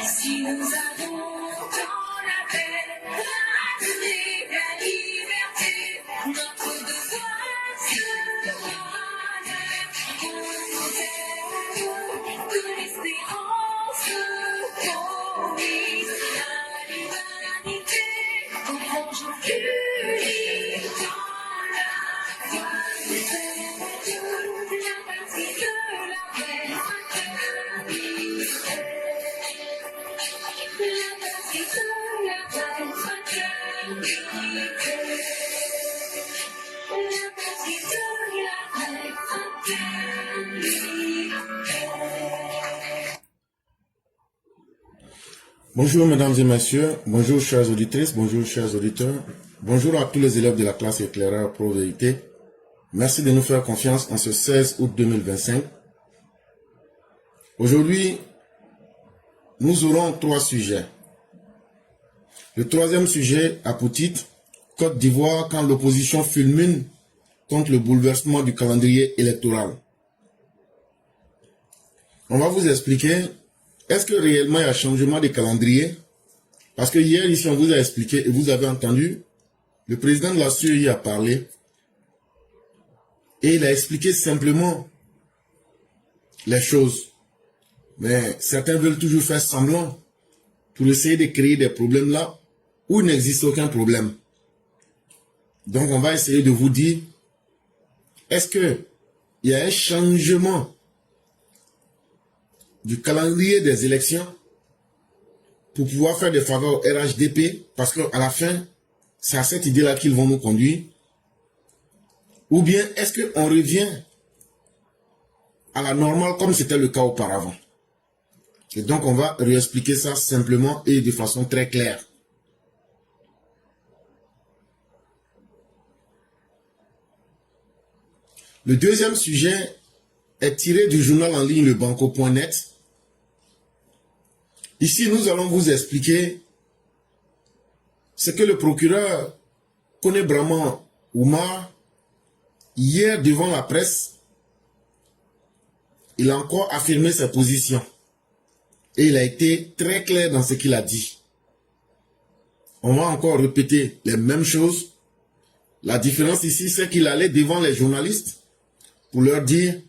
Si nous avons dans la paix, la donner la liberté, notre devoir sera d'être volontaire, de l'espérance promise, à l'humanité, en plongeant unis dans la voie de Dieu, la partie de la paix fraternité. La partie de la paix fraternité. La partie de la paix fraternité. Bonjour mesdames et messieurs, bonjour chères auditrices, bonjour chers auditeurs, bonjour à tous les élèves de la classe éclaireur Pro Vérité. Merci de nous faire confiance en ce 16 août 2025. Aujourd'hui, nous aurons 3 sujets. Le troisième sujet a pour titre « Côte d'Ivoire quand l'opposition fulmine contre le bouleversement du calendrier électoral ». On va vous expliquer, est-ce que réellement il y a changement de calendrier? Parce que hier, ici, on vous a expliqué et vous avez entendu, le président de la CEI a parlé et il a expliqué simplement les choses. Mais certains veulent toujours faire semblant pour essayer de créer des problèmes là où il n'existe aucun problème. Donc on va essayer de vous dire, est-ce qu'il y a un changement du calendrier des élections pour pouvoir faire des faveurs au RHDP, parce qu'à la fin, c'est à cette idée-là qu'ils vont nous conduire. Ou bien est-ce qu'on revient à la normale comme c'était le cas auparavant? Et donc, on va réexpliquer ça simplement et de façon très claire. Le deuxième sujet est tiré du journal en ligne lebanco.net. Ici, nous allons vous expliquer ce que le procureur Kone Braman Oumar, hier devant la presse, il a encore affirmé sa position. Et il a été très clair dans ce qu'il a dit. On va encore répéter les mêmes choses. La différence ici, c'est qu'il allait devant les journalistes pour leur dire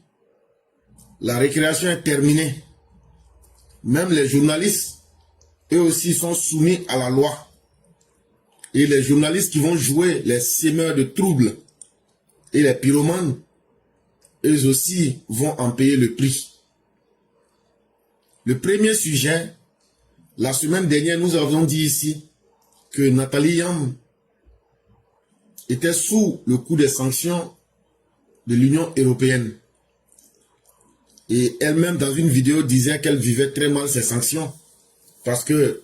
la récréation est terminée. Même les journalistes, eux aussi, sont soumis à la loi. Et les journalistes qui vont jouer les sémeurs de troubles et les pyromanes, eux aussi vont en payer le prix. Le premier sujet, la semaine dernière, nous avons dit ici que Nathalie Yam était sous le coup des sanctions de l'Union européenne. Et elle-même, dans une vidéo, disait qu'elle vivait très mal ces sanctions parce que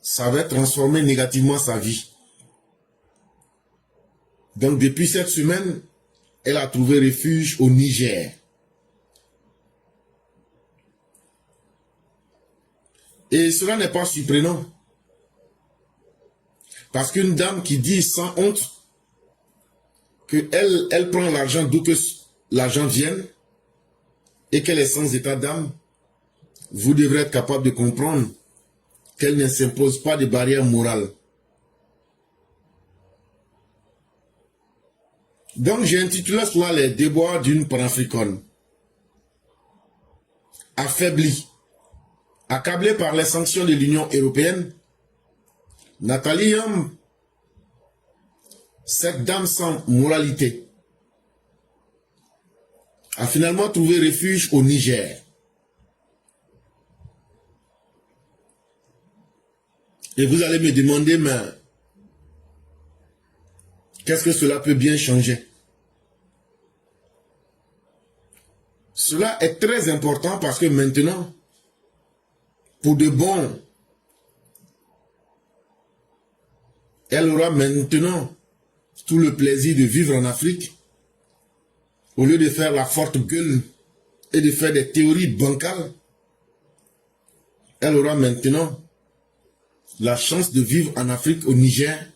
ça avait transformé négativement sa vie. Donc, depuis cette semaine, elle a trouvé refuge au Niger. Et cela n'est pas surprenant. Parce qu'une dame qui dit sans honte qu'elle prend l'argent d'où que l'argent vienne et qu'elle est sans état d'âme, vous devrez être capable de comprendre qu'elle ne s'impose pas de barrières morales. Donc j'ai intitulé cela les déboires d'une panafricaine. Affaiblie. Accablée par les sanctions de l'Union européenne, Nathalie Yam, cette dame sans moralité, a finalement trouvé refuge au Niger. Et vous allez me demander, mais qu'est-ce que cela peut bien changer? Cela est très important parce que maintenant, pour de bon, elle aura maintenant tout le plaisir de vivre en Afrique au lieu de faire la forte gueule et de faire des théories bancales. Elle aura maintenant la chance de vivre en Afrique, au Niger,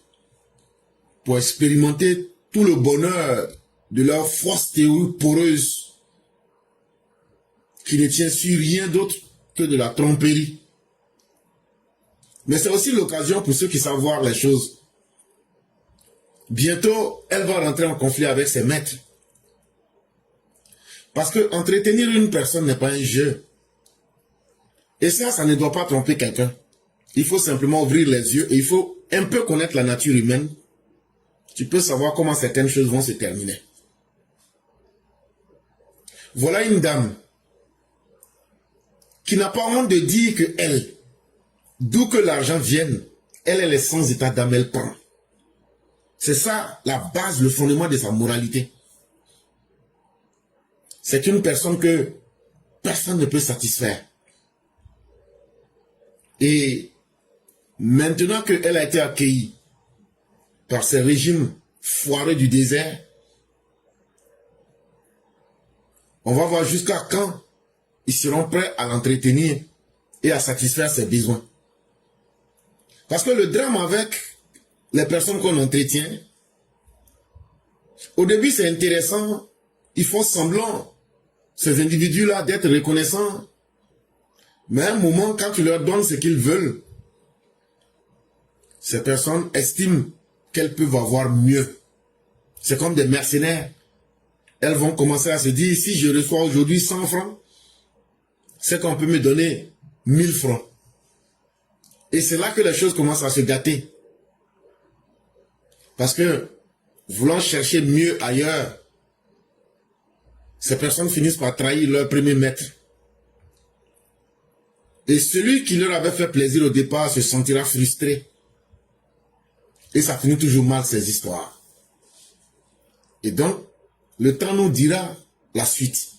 pour expérimenter tout le bonheur de leur fausse théorie poreuse qui ne tient sur rien d'autre que de la tromperie. Mais c'est aussi l'occasion pour ceux qui savent voir les choses. Bientôt, elle va rentrer en conflit avec ses maîtres. Parce que entretenir une personne n'est pas un jeu. Et ça ne doit pas tromper quelqu'un. Il faut simplement ouvrir les yeux et il faut un peu connaître la nature humaine. Tu peux savoir comment certaines choses vont se terminer. Voilà une dame qui n'a pas honte de dire que elle, d'où que l'argent vienne, elle est sans état d'âme, elle prend. C'est ça la base, le fondement de sa moralité. C'est une personne que personne ne peut satisfaire. Et maintenant qu'elle a été accueillie par ces régimes foireux du désert, on va voir jusqu'à quand ils seront prêts à l'entretenir et à satisfaire ses besoins. Parce que le drame avec les personnes qu'on entretient, au début c'est intéressant, ils font semblant, ces individus-là, d'être reconnaissants. Mais à un moment, quand tu leur donnes ce qu'ils veulent, ces personnes estiment qu'elles peuvent avoir mieux. C'est comme des mercenaires. Elles vont commencer à se dire, si je reçois aujourd'hui 100 francs, c'est qu'on peut me donner 1000 francs. Et c'est là que les choses commencent à se gâter. Parce que, voulant chercher mieux ailleurs, ces personnes finissent par trahir leur premier maître. Et celui qui leur avait fait plaisir au départ se sentira frustré. Et ça finit toujours mal ces histoires. Et donc, le temps nous dira la suite.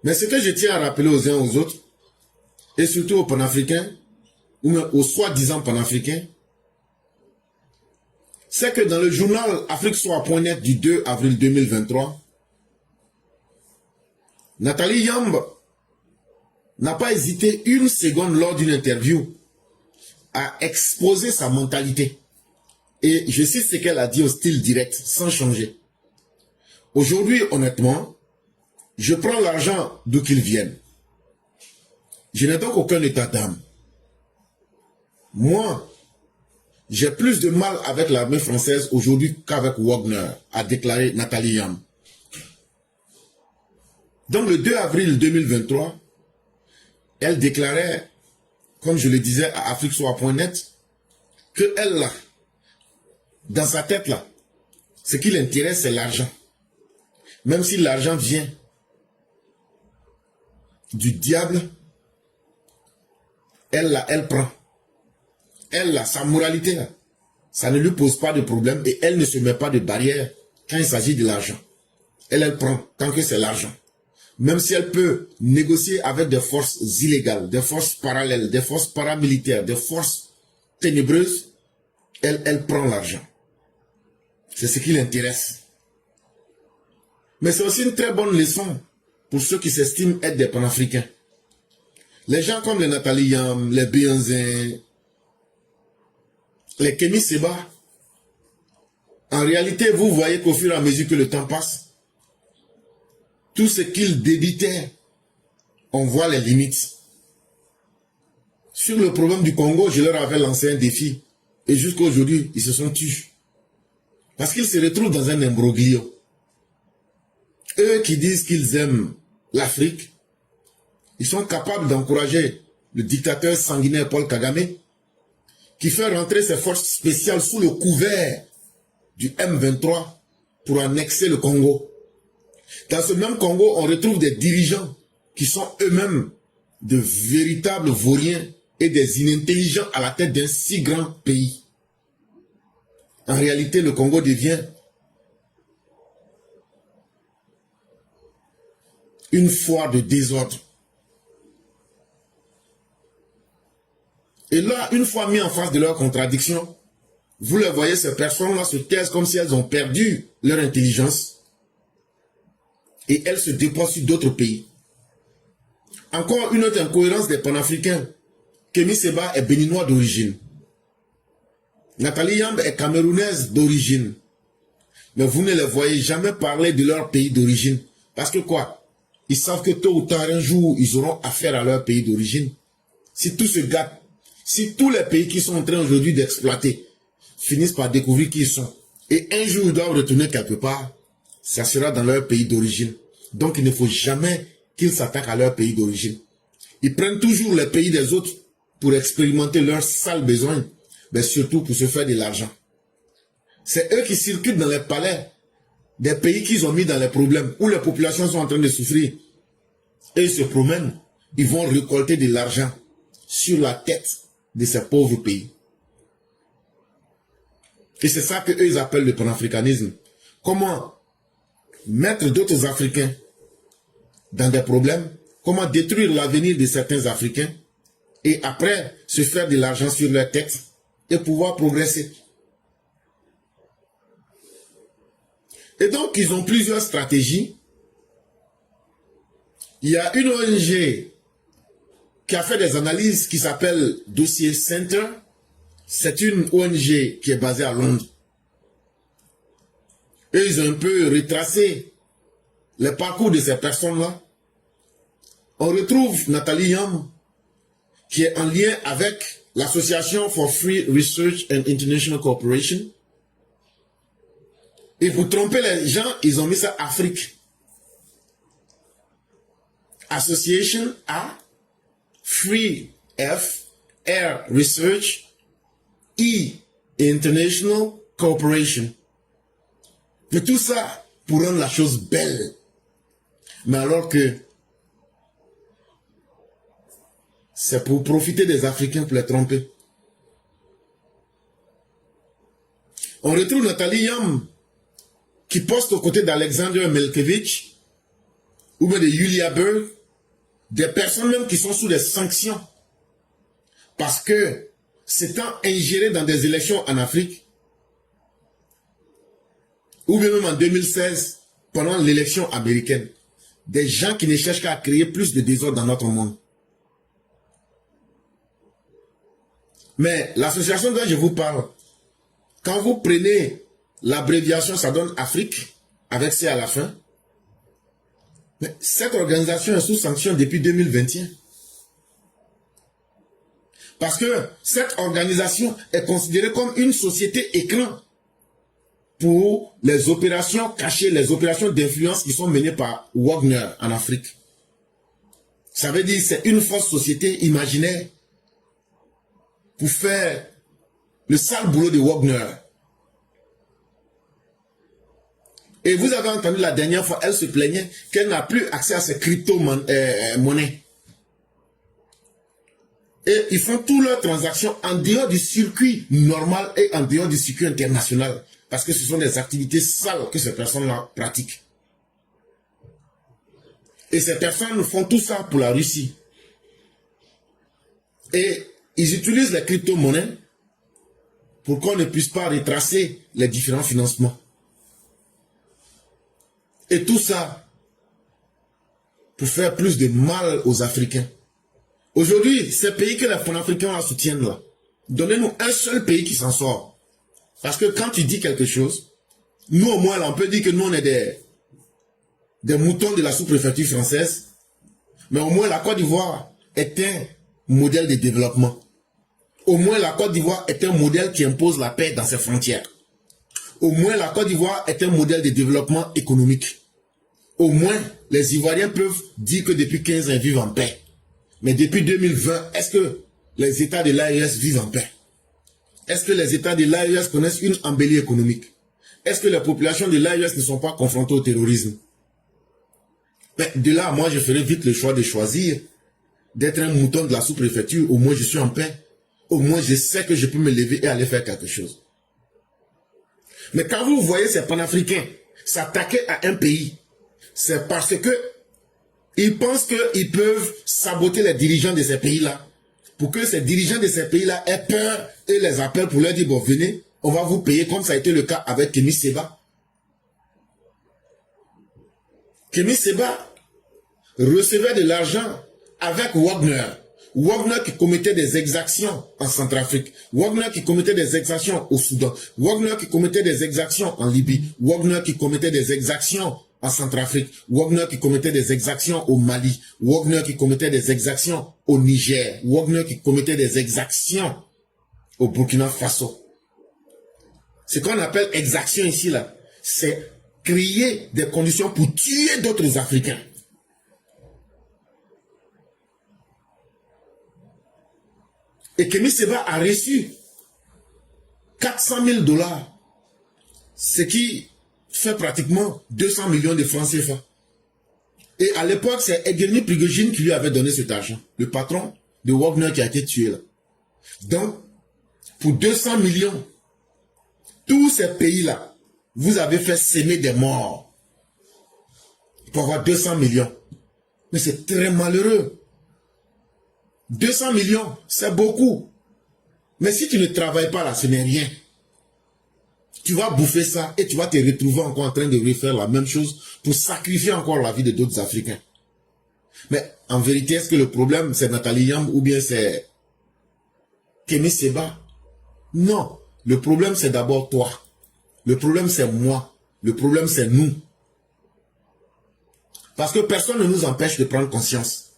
Mais ce que je tiens à rappeler aux uns aux autres, et surtout aux panafricains, ou même aux soi-disant panafricains, c'est que dans le journal afriquesoir.net du 2 avril 2023, Nathalie Yamb n'a pas hésité une seconde lors d'une interview à exposer sa mentalité. Et je cite ce qu'elle a dit au style direct, sans changer. Aujourd'hui, honnêtement, je prends l'argent d'où qu'il vienne. Je n'ai donc aucun état d'âme. Moi, j'ai plus de mal avec l'armée française aujourd'hui qu'avec Wagner, a déclaré Nathalie Yamb. Donc le 2 avril 2023, elle déclarait, comme je le disais à afriquesoir.net, que elle, là, dans sa tête, là, ce qui l'intéresse, c'est l'argent. Même si l'argent vient du diable, elle, là, elle prend. Elle, là, sa moralité, là, ça ne lui pose pas de problème et elle ne se met pas de barrière quand il s'agit de l'argent. Elle prend tant que c'est l'argent. Même si elle peut négocier avec des forces illégales, des forces parallèles, des forces paramilitaires, des forces ténébreuses, elle prend l'argent. C'est ce qui l'intéresse. Mais c'est aussi une très bonne leçon pour ceux qui s'estiment être des panafricains. Les gens comme les Nathalie Yamb, les Beyoncé, les Kémy Séba, en réalité, vous voyez qu'au fur et à mesure que le temps passe, tout ce qu'ils débitaient, on voit les limites. Sur le problème du Congo, je leur avais lancé un défi. Et jusqu'à aujourd'hui, ils se sont tus. Parce qu'ils se retrouvent dans un imbroglio. Eux qui disent qu'ils aiment l'Afrique, ils sont capables d'encourager le dictateur sanguinaire Paul Kagame, qui fait rentrer ses forces spéciales sous le couvert du M23 pour annexer le Congo. Dans ce même Congo, on retrouve des dirigeants qui sont eux-mêmes de véritables vauriens et des inintelligents à la tête d'un si grand pays. En réalité, le Congo devient une foire de désordre. Et là, une fois mis en face de leurs contradictions, vous les voyez, ces personnes-là se taisent comme si elles ont perdu leur intelligence. Et elles se déposent sur d'autres pays. Encore une autre incohérence des panafricains. Kémy Séba est béninois d'origine. Nathalie Yamb est camerounaise d'origine. Mais vous ne les voyez jamais parler de leur pays d'origine. Parce que quoi? ils savent que tôt ou tard, un jour, ils auront affaire à leur pays d'origine. Si tout se gâte, si tous les pays qui sont en train aujourd'hui d'exploiter finissent par découvrir qui ils sont, et un jour ils doivent retourner quelque part, ça sera dans leur pays d'origine. Donc il ne faut jamais qu'ils s'attaquent à leur pays d'origine. Ils prennent toujours les pays des autres pour expérimenter leurs sales besoins, mais surtout pour se faire de l'argent. C'est eux qui circulent dans les palais des pays qu'ils ont mis dans les problèmes, où les populations sont en train de souffrir. Et ils se promènent, ils vont récolter de l'argent sur la tête de ces pauvres pays. Et c'est ça qu'eux ils appellent le panafricanisme. Comment mettre d'autres Africains dans des problèmes, comment détruire l'avenir de certains Africains, et après se faire de l'argent sur leur tête et pouvoir progresser. Et donc, ils ont plusieurs stratégies. Il y a une ONG qui a fait des analyses qui s'appelle Dossier Center. C'est une ONG qui est basée à Londres. Et ils ont un peu retracé le parcours de ces personnes-là. On retrouve Nathalie Yam, qui est en lien avec l'Association for Free Research and International Cooperation. Et pour tromper les gens, ils ont mis ça Afrique. Association A, Free F, Air Research, E, International Cooperation. Et tout ça pour rendre la chose belle. Mais alors que c'est pour profiter des Africains pour les tromper. On retrouve Nathalie Yam qui poste aux côtés d'Alexander Melkevich ou bien de Julia Berg, des personnes même qui sont sous des sanctions parce que s'étant ingéré dans des élections en Afrique, ou bien même en 2016, pendant l'élection américaine, des gens qui ne cherchent qu'à créer plus de désordre dans notre monde. Mais l'association dont je vous parle, quand vous prenez l'abréviation, ça donne Afrique, avec C à la fin. Mais cette organisation est sous sanction depuis 2021. Parce que cette organisation est considérée comme une société écran pour les opérations cachées, les opérations d'influence qui sont menées par Wagner en Afrique. Ça veut dire que c'est une fausse société imaginaire pour faire le sale boulot de Wagner. Et vous avez entendu la dernière fois, elle se plaignait qu'elle n'a plus accès à ces crypto-monnaies. Et ils font toutes leurs transactions en dehors du circuit normal et en dehors du circuit international. Parce que ce sont des activités sales que ces personnes-là pratiquent. Et ces personnes font tout ça pour la Russie. Et ils utilisent les crypto-monnaies pour qu'on ne puisse pas retracer les différents financements. Et tout ça pour faire plus de mal aux Africains. Aujourd'hui, ces pays que les panafricains la soutiennent là, donnez-nous un seul pays qui s'en sort. Parce que quand tu dis quelque chose, nous au moins là, on peut dire que nous on est des moutons de la sous-préfecture française, mais au moins la Côte d'Ivoire est un modèle de développement. Au moins la Côte d'Ivoire est un modèle qui impose la paix dans ses frontières. Au moins la Côte d'Ivoire est un modèle de développement économique. Au moins les Ivoiriens peuvent dire que depuis 15 ans ils vivent en paix. Mais depuis 2020, est-ce que les États de l'AES vivent en paix? Est-ce que les États de l'AES connaissent une embellie économique? Est-ce que les populations de l'AES ne sont pas confrontées au terrorisme? Mais de là, moi, je ferai vite le choix de choisir d'être un mouton de la sous-préfecture. Au moins, je suis en paix. Au moins, je sais que je peux me lever et aller faire quelque chose. Mais quand vous voyez ces panafricains s'attaquer à un pays, c'est parce que ils pensent qu'ils peuvent saboter les dirigeants de ces pays-là pour que ces dirigeants de ces pays-là aient peur et les appellent pour leur dire, bon, venez, on va vous payer comme ça a été le cas avec Kémy Séba. Kémy Séba recevait de l'argent avec Wagner. Wagner qui commettait des exactions en Centrafrique. Wagner qui commettait des exactions au Soudan. Wagner qui commettait des exactions en Libye. Wagner qui commettait des exactions en Centrafrique, Wagner qui commettait des exactions au Mali, Wagner qui commettait des exactions au Niger, Wagner qui commettait des exactions au Burkina Faso. Ce qu'on appelle exaction ici, là, c'est créer des conditions pour tuer d'autres Africains. Et Kémy Séba a reçu 400 000 $, ce qui fait pratiquement 200 millions de francs CFA. Et à l'époque, c'est Evgeny Prigojine qui lui avait donné cet argent, le patron de Wagner qui a été tué là. Donc, pour 200 millions, tous ces pays-là, vous avez fait s'aimer des morts pour avoir 200 millions. Mais c'est très malheureux. 200 millions, c'est beaucoup. Mais si tu ne travailles pas là, ce n'est rien. Tu vas bouffer ça et tu vas te retrouver encore en train de refaire la même chose pour sacrifier encore la vie de d'autres Africains. Mais en vérité, est-ce que le problème c'est Nathalie Yamb ou bien c'est Kémy Séba? Non. Le problème c'est d'abord toi. Le problème c'est moi. Le problème c'est nous. Parce que personne ne nous empêche de prendre conscience.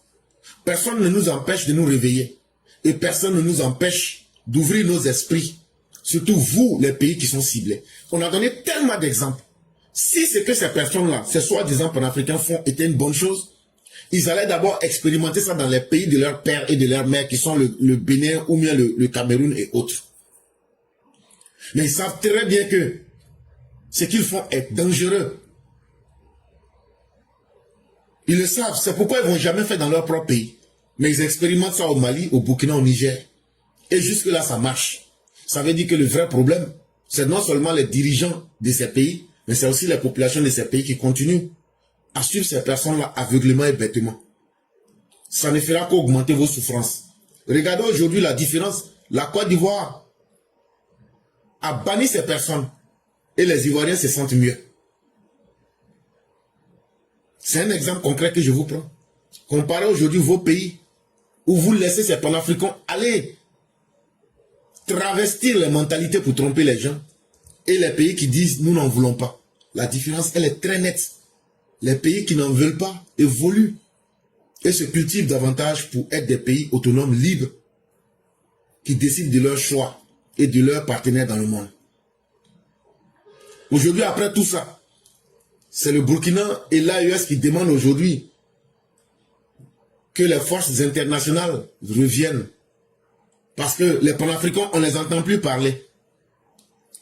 Personne ne nous empêche de nous réveiller. Et personne ne nous empêche d'ouvrir nos esprits. Surtout vous, les pays qui sont ciblés. On a donné tellement d'exemples. Si ce que ces personnes-là, ces soi-disant panafricains font était une bonne chose, ils allaient d'abord expérimenter ça dans les pays de leur père et de leur mère, qui sont le Bénin ou bien le Cameroun et autres. Mais ils savent très bien que ce qu'ils font est dangereux. Ils le savent. C'est pourquoi ils ne vont jamais faire dans leur propre pays. Mais ils expérimentent ça au Mali, au Burkina, au Niger. Et jusque-là, ça marche. Ça veut dire que le vrai problème, c'est non seulement les dirigeants de ces pays, mais c'est aussi les populations de ces pays qui continuent à suivre ces personnes-là aveuglément et bêtement. Ça ne fera qu'augmenter vos souffrances. Regardez aujourd'hui la différence. La Côte d'Ivoire a banni ces personnes et les Ivoiriens se sentent mieux. C'est un exemple concret que je vous prends. Comparez aujourd'hui vos pays où vous laissez ces panafricains aller travestir les mentalités pour tromper les gens et les pays qui disent nous n'en voulons pas. La différence, elle est très nette. Les pays qui n'en veulent pas évoluent et se cultivent davantage pour être des pays autonomes, libres, qui décident de leur choix et de leurs partenaires dans le monde. Aujourd'hui, après tout ça, c'est le Burkina et l'AES qui demandent aujourd'hui que les forces internationales reviennent. Parce que les panafricains, on ne les entend plus parler.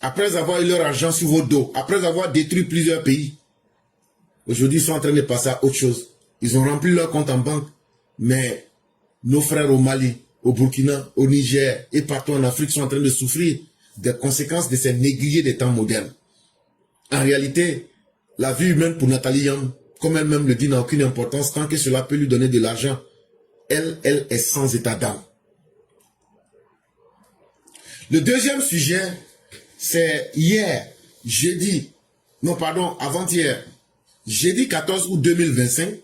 Après avoir eu leur argent sur vos dos, après avoir détruit plusieurs pays, aujourd'hui ils sont en train de passer à autre chose. Ils ont rempli leur compte en banque, mais nos frères au Mali, au Burkina, au Niger et partout en Afrique sont en train de souffrir des conséquences de ces négligés des temps modernes. En réalité, la vie humaine pour Nathalie Yamb, comme elle-même le dit, n'a aucune importance tant que cela peut lui donner de l'argent. Elle est sans état d'âme. Le deuxième sujet, c'est avant-hier, jeudi 14 août 2025,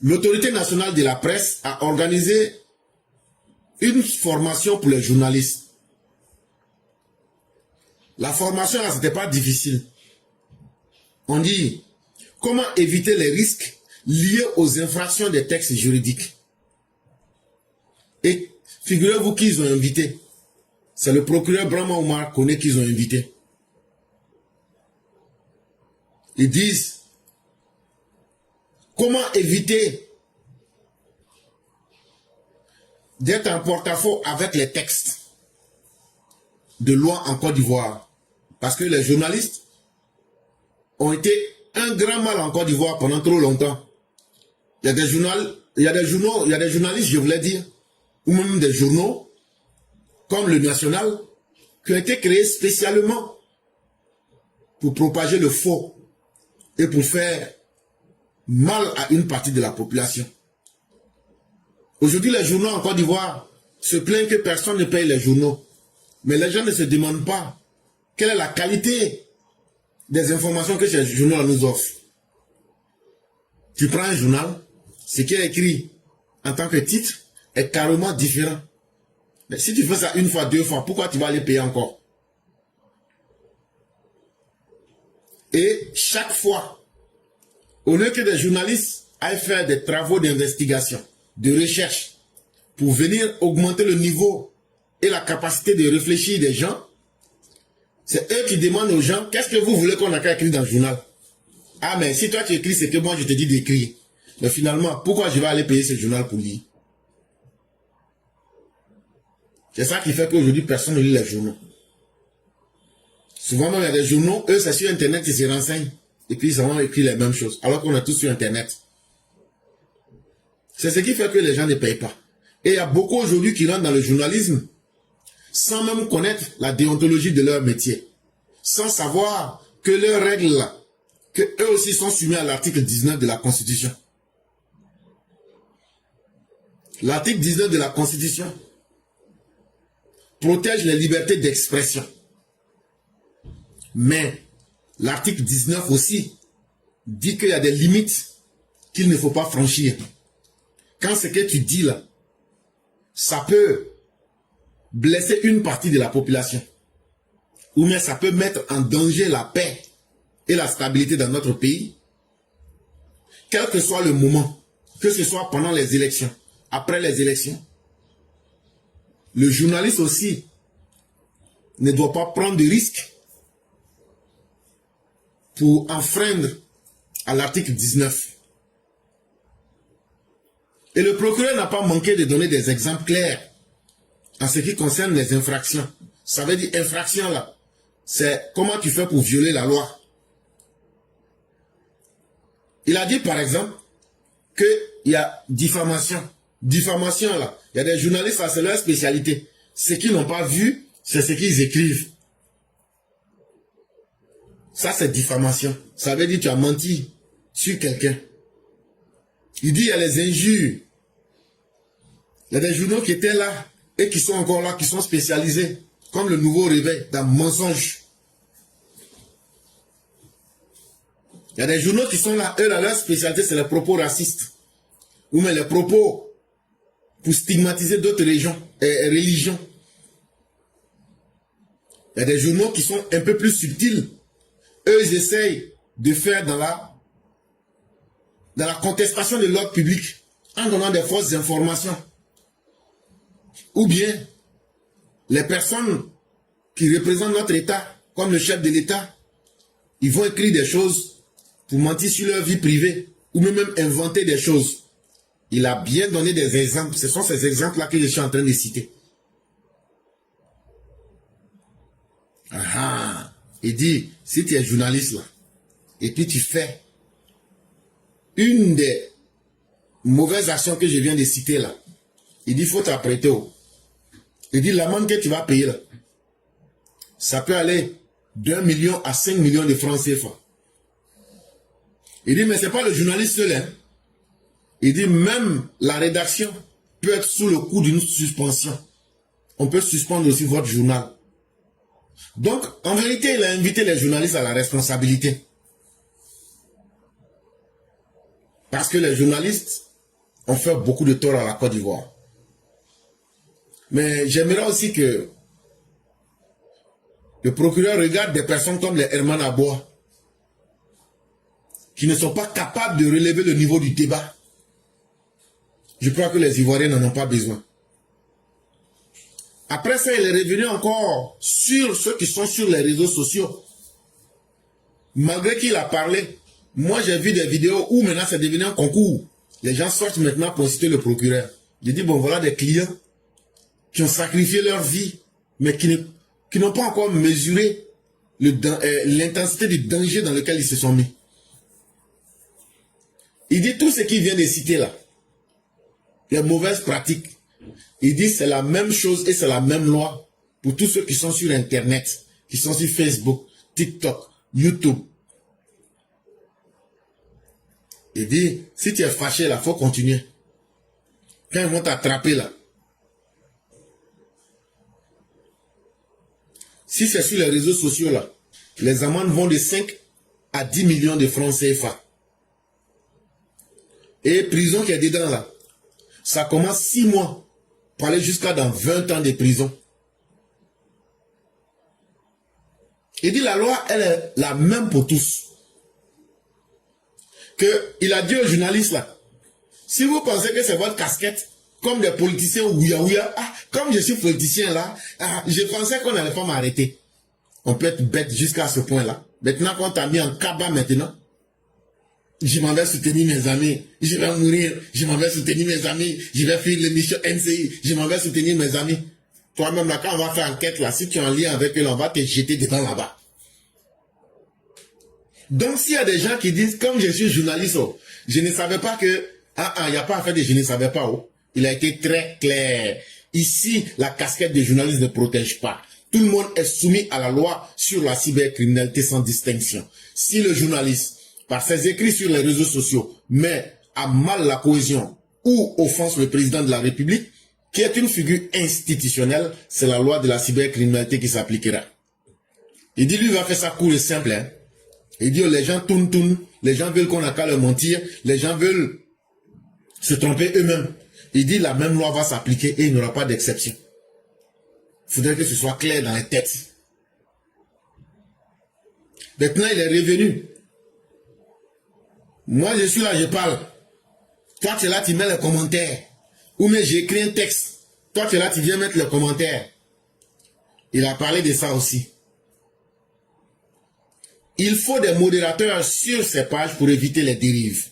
l'autorité nationale de la presse a organisé une formation pour les journalistes. La formation, là, c'était pas difficile. On dit, comment éviter les risques liés aux infractions des textes juridiques. Et figurez-vous qu'ils ont invité. C'est le procureur Brahma Omar Koné qu'ils ont invité. Ils disent, comment éviter d'être en porte-à-faux avec les textes de loi en Côte d'Ivoire. Parce que les journalistes ont été un grand mal en Côte d'Ivoire pendant trop longtemps. Il y a des journalistes, je voulais dire, ou même des journaux, comme le National, qui ont été créés spécialement pour propager le faux et pour faire mal à une partie de la population. Aujourd'hui, les journaux en Côte d'Ivoire se plaignent que personne ne paye les journaux. Mais les gens ne se demandent pas quelle est la qualité des informations que ces journaux nous offrent. Tu prends un journal, ce qui est écrit en tant que titre est carrément différent. Mais si tu fais ça une fois, deux fois, pourquoi tu vas les payer encore? Et chaque fois, au lieu que des journalistes aillent faire des travaux d'investigation, de recherche, pour venir augmenter le niveau et la capacité de réfléchir des gens, c'est eux qui demandent aux gens, qu'est-ce que vous voulez qu'on a qu'à écrire dans le journal? Ah, mais si toi tu écris, c'est que moi je te dis d'écrire. Mais finalement, pourquoi je vais aller payer ce journal pour lire? C'est ça qui fait qu'aujourd'hui, personne ne lit les journaux. Souvent même, il y a des journaux, eux, c'est sur Internet, ils se renseignent. Et puis, ils ont écrit les mêmes choses. Alors qu'on est tous sur Internet. C'est ce qui fait que les gens ne payent pas. Et il y a beaucoup aujourd'hui qui rentrent dans le journalisme sans même connaître la déontologie de leur métier. Sans savoir que leurs règles là, que eux aussi sont soumis à l'article 19 de la Constitution. L'article 19 de la Constitution protège les libertés d'expression. Mais l'article 19 aussi dit qu'il y a des limites qu'il ne faut pas franchir. Quand ce que tu dis là, ça peut blesser une partie de la population. Ou bien ça peut mettre en danger la paix et la stabilité dans notre pays. Quel que soit le moment, que ce soit pendant les élections, après les élections, le journaliste aussi ne doit pas prendre de risques pour enfreindre à l'article 19. Et le procureur n'a pas manqué de donner des exemples clairs en ce qui concerne les infractions. Ça veut dire infraction là, c'est comment tu fais pour violer la loi. Il a dit par exemple qu'il y a diffamation. Diffamation là, il y a des journalistes, c'est leur spécialité. Ce qu'ils n'ont pas vu, c'est ce qu'ils écrivent. Ça c'est diffamation. Ça veut dire que tu as menti sur quelqu'un. Il dit il y a les injures. Il y a des journaux qui étaient là et qui sont encore là, qui sont spécialisés, comme le Nouveau Réveil, dans mensonge. Il y a des journaux qui sont là, eux, là, leur spécialité, c'est les propos racistes. Ou même les propos pour stigmatiser d'autres religions. Il y a des journaux qui sont un peu plus subtils. Eux, ils essayent de faire dans la contestation de l'ordre public, en donnant des fausses informations. Ou bien, les personnes qui représentent notre État, comme le chef de l'État, ils vont écrire des choses pour mentir sur leur vie privée, ou même inventer des choses. Il a bien donné des exemples. Ce sont ces exemples-là que je suis en train de citer. Ah, il dit, si tu es journaliste là, et puis tu fais une des mauvaises actions que je viens de citer là, il dit, il faut t'apprêter. Il dit, l'amende que tu vas payer là, ça peut aller d'1 million à 5 millions de francs CFA. Il dit, mais ce n'est pas le journaliste seul. Hein. Il dit, même la rédaction peut être sous le coup d'une suspension. On peut suspendre aussi votre journal. Donc, en vérité, il a invité les journalistes à la responsabilité. Parce que les journalistes ont fait beaucoup de tort à la Côte d'Ivoire. Mais j'aimerais aussi que le procureur regarde des personnes comme les Herman Aboua, qui ne sont pas capables de relever le niveau du débat. Je crois que les Ivoiriens n'en ont pas besoin. Après ça, il est revenu encore sur ceux qui sont sur les réseaux sociaux. Malgré qu'il a parlé, moi j'ai vu des vidéos où maintenant c'est devenu un concours. Les gens sortent maintenant pour citer le procureur. J'ai dit, bon voilà des clients qui ont sacrifié leur vie, mais qui n'ont pas encore mesuré l'intensité du danger dans lequel ils se sont mis. Il dit tout ce qu'il vient de citer là, les mauvaises pratiques. Il dit c'est la même chose et c'est la même loi pour tous ceux qui sont sur Internet, qui sont sur Facebook, TikTok, YouTube. Il dit, si tu es fâché là, il faut continuer. Quand ils vont t'attraper là, si c'est sur les réseaux sociaux là, les amendes vont de 5 à 10 millions de francs CFA. Et prison qui est dedans là, ça commence 6 mois pour aller jusqu'à dans 20 ans de prison. Il dit la loi, elle est la même pour tous. Il a dit aux journalistes là, si vous pensez que c'est votre casquette, comme des politiciens ouïa, comme je suis politicien là, je pensais qu'on n'allait pas m'arrêter. On peut être bête jusqu'à ce point-là. Maintenant qu'on t'a mis en cabas maintenant, je m'en vais soutenir mes amis, je vais mourir, je m'en vais soutenir mes amis, je vais faire l'émission NCI, je m'en vais soutenir mes amis. Toi-même là, quand on va faire enquête là, si tu es en lien avec eux, on va te jeter dedans là-bas. Donc s'il y a des gens qui disent, comme je suis journaliste, je ne savais pas que, il n'y a pas à faire de je ne savais pas, il a été très clair. Ici, la casquette des journalistes ne protège pas. Tout le monde est soumis à la loi sur la cybercriminalité sans distinction. Si le journaliste, par ses écrits sur les réseaux sociaux, met à mal la cohésion ou offense le président de la République, qui est une figure institutionnelle, c'est la loi de la cybercriminalité qui s'appliquera. Il dit, lui va faire ça court et simple. Il dit, les gens tournent, les gens veulent qu'on n'a qu'à leur mentir, les gens veulent se tromper eux-mêmes. Il dit, la même loi va s'appliquer et il n'y aura pas d'exception. Il faudrait que ce soit clair dans les têtes. Maintenant, il est revenu. Moi, je suis là, je parle. Toi, tu es là, tu mets les commentaires. Ou même j'écris un texte. Toi, tu es là, tu viens mettre les commentaires. Il a parlé de ça aussi. Il faut des modérateurs sur ces pages pour éviter les dérives.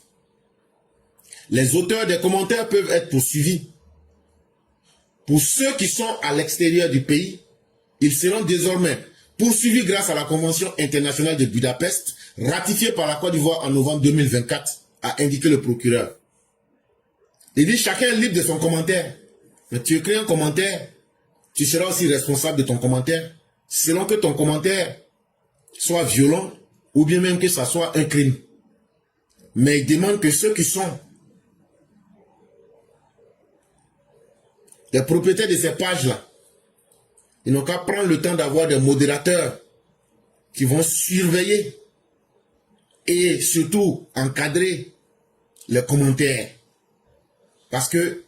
Les auteurs des commentaires peuvent être poursuivis. Pour ceux qui sont à l'extérieur du pays, ils seront désormais poursuivis grâce à la Convention internationale de Budapest, ratifiée par la Côte d'Ivoire en novembre 2024, a indiqué le procureur. Il dit chacun est libre de son commentaire. Mais tu écris un commentaire, tu seras aussi responsable de ton commentaire, selon que ton commentaire soit violent ou bien même que ça soit un crime. Mais il demande que ceux qui sont les propriétaires de ces pages-là, ils n'ont qu'à prendre le temps d'avoir des modérateurs qui vont surveiller et surtout encadrer les commentaires. Parce que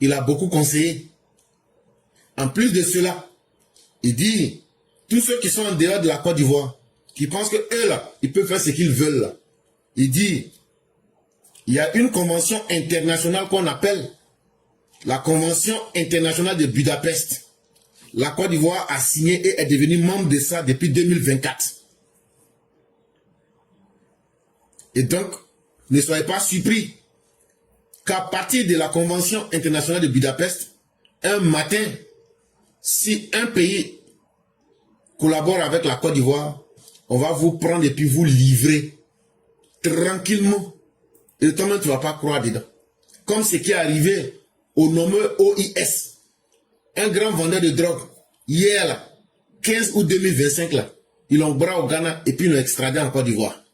il a beaucoup conseillé. En plus de cela, il dit, tous ceux qui sont en dehors de la Côte d'Ivoire, qui pensent que eux là, ils peuvent faire ce qu'ils veulent là. Il dit, il y a une convention internationale qu'on appelle la Convention internationale de Budapest. La Côte d'Ivoire a signé et est devenue membre de ça depuis 2024. Et donc, ne soyez pas surpris qu'à partir de la Convention internationale de Budapest, un matin, si un pays collabore avec la Côte d'Ivoire, on va vous prendre et puis vous livrer tranquillement. Et toi-même, tu ne vas pas croire dedans. Comme ce qui est arrivé au nommé OIS, un grand vendeur de drogue, hier, là, 15 août 2025, là, ils l'ont bras au Ghana et puis ils l'ont extradé en Côte d'Ivoire.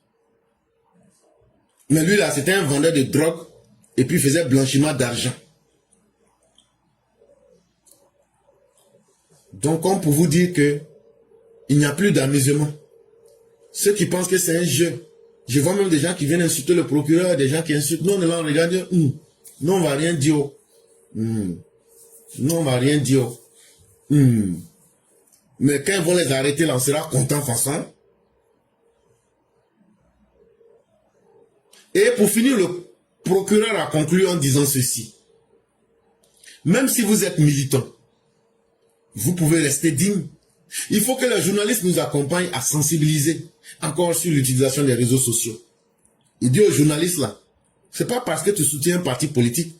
Mais lui, là, c'était un vendeur de drogue et puis il faisait blanchiment d'argent. Donc, comme pour vous dire que il n'y a plus d'amusement. Ceux qui pensent que c'est un jeu, je vois même des gens qui viennent insulter le procureur, des gens qui insultent, non, on va regarder, non, on va rien dire. Non, on va rien dire. Mais quand ils vont les arrêter, là, on sera content ensemble. Et pour finir, le procureur a conclu en disant ceci. Même si vous êtes militant, vous pouvez rester digne. Il faut que les journalistes nous accompagnent à sensibiliser encore sur l'utilisation des réseaux sociaux. Il dit aux journalistes là, c'est pas parce que tu soutiens un parti politique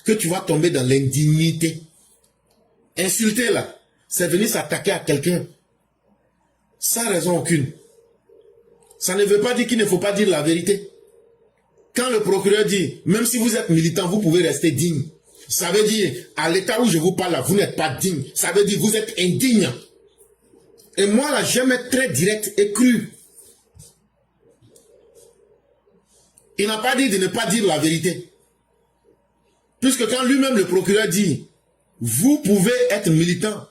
que tu vas tomber dans l'indignité. Insulter là, c'est venir s'attaquer à quelqu'un sans raison aucune. Ça ne veut pas dire qu'il ne faut pas dire la vérité. Quand le procureur dit, même si vous êtes militant, vous pouvez rester digne. Ça veut dire, à l'état où je vous parle là, vous n'êtes pas digne. Ça veut dire, vous êtes indigne. Et moi là, j'aime être très direct et cru. Il n'a pas dit de ne pas dire la vérité. Puisque quand lui-même, le procureur dit, vous pouvez être militant,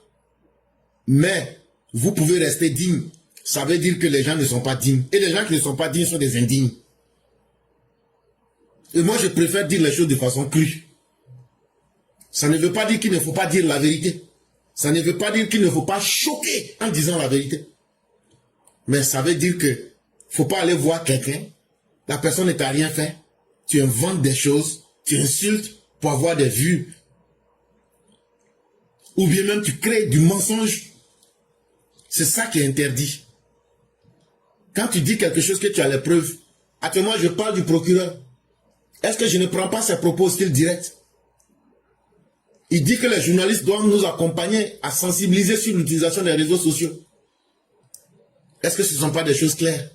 mais vous pouvez rester digne. Ça veut dire que les gens ne sont pas dignes. Et les gens qui ne sont pas dignes sont des indignes. Et moi, je préfère dire les choses de façon crue. Ça ne veut pas dire qu'il ne faut pas dire la vérité. Ça ne veut pas dire qu'il ne faut pas choquer en disant la vérité. Mais ça veut dire que faut pas aller voir quelqu'un, la personne ne t'a rien fait, tu inventes des choses, tu insultes pour avoir des vues. Ou bien même tu crées du mensonge. C'est ça qui est interdit. Quand tu dis quelque chose que tu as les preuves, actuellement je parle du procureur. Est-ce que je ne prends pas ses propos au style direct? Il dit que les journalistes doivent nous accompagner à sensibiliser sur l'utilisation des réseaux sociaux. Est-ce que ce ne sont pas des choses claires?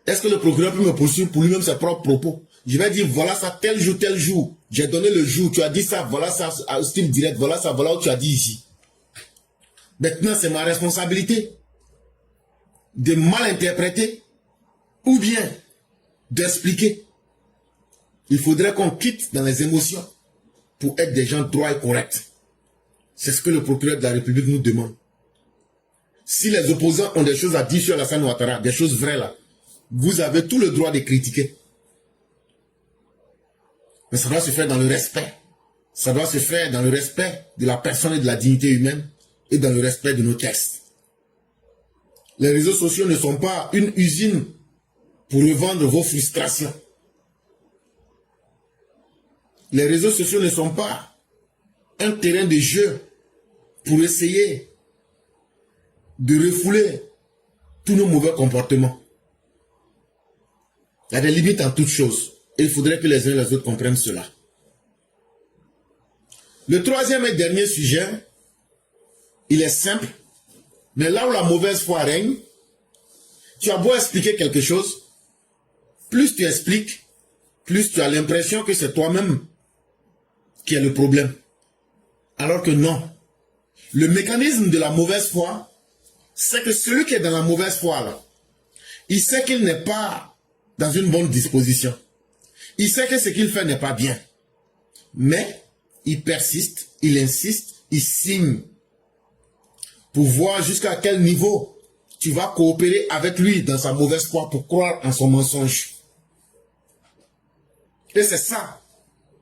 Est-ce que le procureur peut me poursuivre pour lui-même ses propres propos? Je vais dire, voilà ça, tel jour. J'ai donné le jour, tu as dit ça, voilà ça, au style direct, voilà ça, voilà où tu as dit ici. Maintenant, c'est ma responsabilité de mal interpréter ou bien d'expliquer. Il faudrait qu'on quitte dans les émotions pour être des gens droits et corrects. C'est ce que le procureur de la République nous demande. Si les opposants ont des choses à dire sur Alassane Ouattara, des choses vraies là, vous avez tout le droit de critiquer. Mais ça doit se faire dans le respect. Ça doit se faire dans le respect de la personne et de la dignité humaine et dans le respect de nos textes. Les réseaux sociaux ne sont pas une usine pour revendre vos frustrations. Les réseaux sociaux ne sont pas un terrain de jeu pour essayer de refouler tous nos mauvais comportements. Il y a des limites en toutes choses. Et il faudrait que les uns et les autres comprennent cela. Le troisième et dernier sujet, il est simple. Mais là où la mauvaise foi règne, tu as beau expliquer quelque chose, plus tu expliques, plus tu as l'impression que c'est toi-même qui est le problème. Alors que non. Le mécanisme de la mauvaise foi, c'est que celui qui est dans la mauvaise foi, là, il sait qu'il n'est pas dans une bonne disposition. Il sait que ce qu'il fait n'est pas bien. Mais il persiste, il insiste, il signe pour voir jusqu'à quel niveau tu vas coopérer avec lui dans sa mauvaise foi pour croire en son mensonge. Et c'est ça,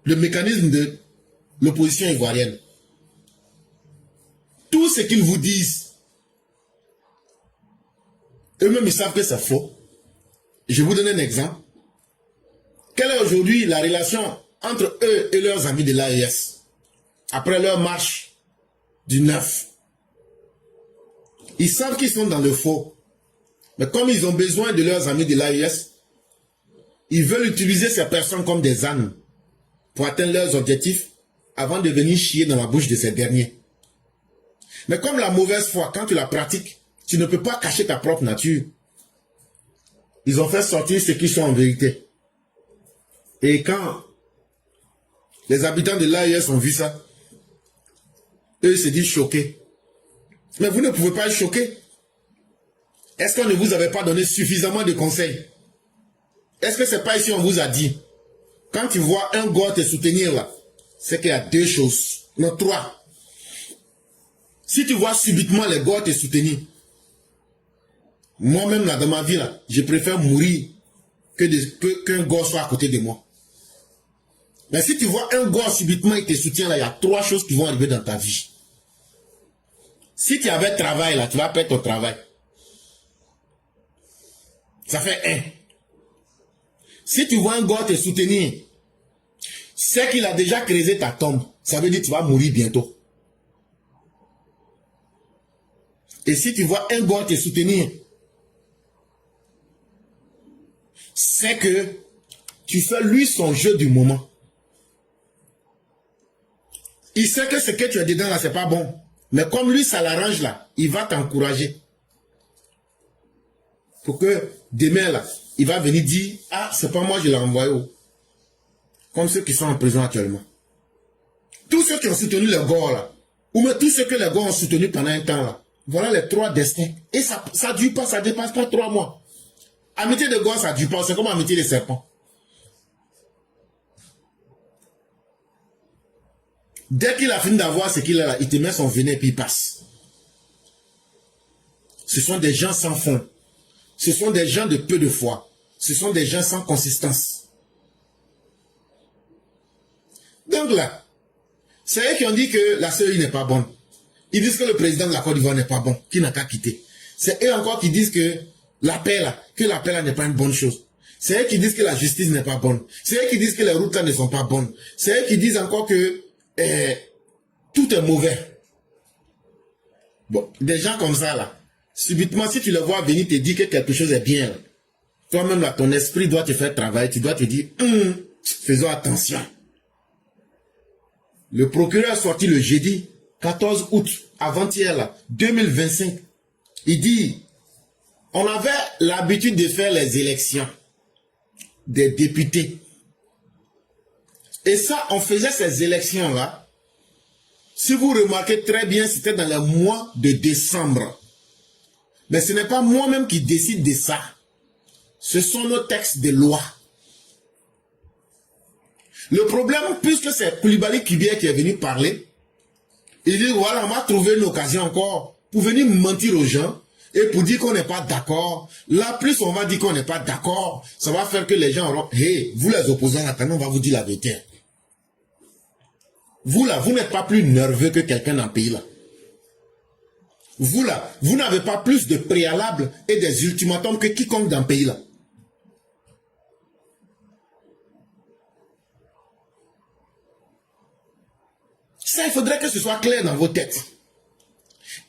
le mécanisme de l'opposition ivoirienne. Tout ce qu'ils vous disent, eux-mêmes ils savent que c'est faux. Je vous donne un exemple. Quelle est aujourd'hui la relation entre eux et leurs amis de l'AES après leur marche du 9? Ils savent qu'ils sont dans le faux. Mais comme ils ont besoin de leurs amis de l'AES, ils veulent utiliser ces personnes comme des ânes pour atteindre leurs objectifs avant de venir chier dans la bouche de ces derniers. Mais comme la mauvaise foi, quand tu la pratiques, tu ne peux pas cacher ta propre nature. Ils ont fait sortir ce qu'ils sont en vérité. Et quand les habitants de l'AES ont vu ça, eux se disent choqués. Mais vous ne pouvez pas être choqués. Est-ce qu'on ne vous avait pas donné suffisamment de conseils? Est-ce que c'est pas ici on vous a dit? Quand tu vois un gars te soutenir là, c'est qu'il y a deux choses. Non, trois. Si tu vois subitement les gars te soutenir, moi-même là dans ma vie là, je préfère mourir qu'un gars soit à côté de moi. Mais si tu vois un gars subitement et te soutient là, il y a trois choses qui vont arriver dans ta vie. Si tu avais travail là, tu vas perdre ton travail. Ça fait un. Si tu vois un gars te soutenir, c'est qu'il a déjà creusé ta tombe. Ça veut dire que tu vas mourir bientôt. Et si tu vois un gars te soutenir, c'est que tu fais lui son jeu du moment. Il sait que ce que tu as dedans là, c'est pas bon. Mais comme lui, ça l'arrange là, il va t'encourager. Pour que demain là, il va venir dire, ah, c'est pas moi, je l'ai envoyé où. Comme ceux qui sont en prison actuellement. Tous ceux qui ont soutenu les gars là, ou même tous ceux que les gars ont soutenu pendant un temps là, voilà les trois destins. Et ça ne dure pas, ça dépasse pas 3 mois. Amitié de gars, ça ne dure pas, c'est comme amitié de serpent. Dès qu'il a fini d'avoir ce qu'il a là, il te met son venin et puis il passe. Ce sont des gens sans fond. Ce sont des gens de peu de foi. Ce sont des gens sans consistance. Donc là, c'est eux qui ont dit que la CEI n'est pas bonne. Ils disent que le président de la Côte d'Ivoire n'est pas bon, qu'il n'a qu'à quitter. C'est eux encore qui disent que la paix là n'est pas une bonne chose. C'est eux qui disent que la justice n'est pas bonne. C'est eux qui disent que les routes là ne sont pas bonnes. C'est eux qui disent encore que tout est mauvais. Bon, des gens comme ça là, subitement si tu le vois venir te dire que quelque chose est bien, toi-même là, ton esprit doit te faire travailler, tu dois te dire, faisons attention. Le procureur est sorti le jeudi 14 août, avant-hier là, 2025. Il dit, on avait l'habitude de faire les élections des députés. Et ça, on faisait ces élections-là. Si vous remarquez très bien, c'était dans le mois de décembre. Mais ce n'est pas moi-même qui décide de ça. Ce sont nos textes de loi. Le problème, puisque c'est Koulibaly Kibier qui est venu parler, il dit, voilà, on va trouver une occasion encore pour venir mentir aux gens et pour dire qu'on n'est pas d'accord. Là, plus on va dire qu'on n'est pas d'accord, ça va faire que les gens auront, hey, vous les opposants, attendez, on va vous dire la vérité. Vous là, vous n'êtes pas plus nerveux que quelqu'un dans le pays là. Vous là, vous n'avez pas plus de préalables et des ultimatums que quiconque dans le pays là. Ça, il faudrait que ce soit clair dans vos têtes.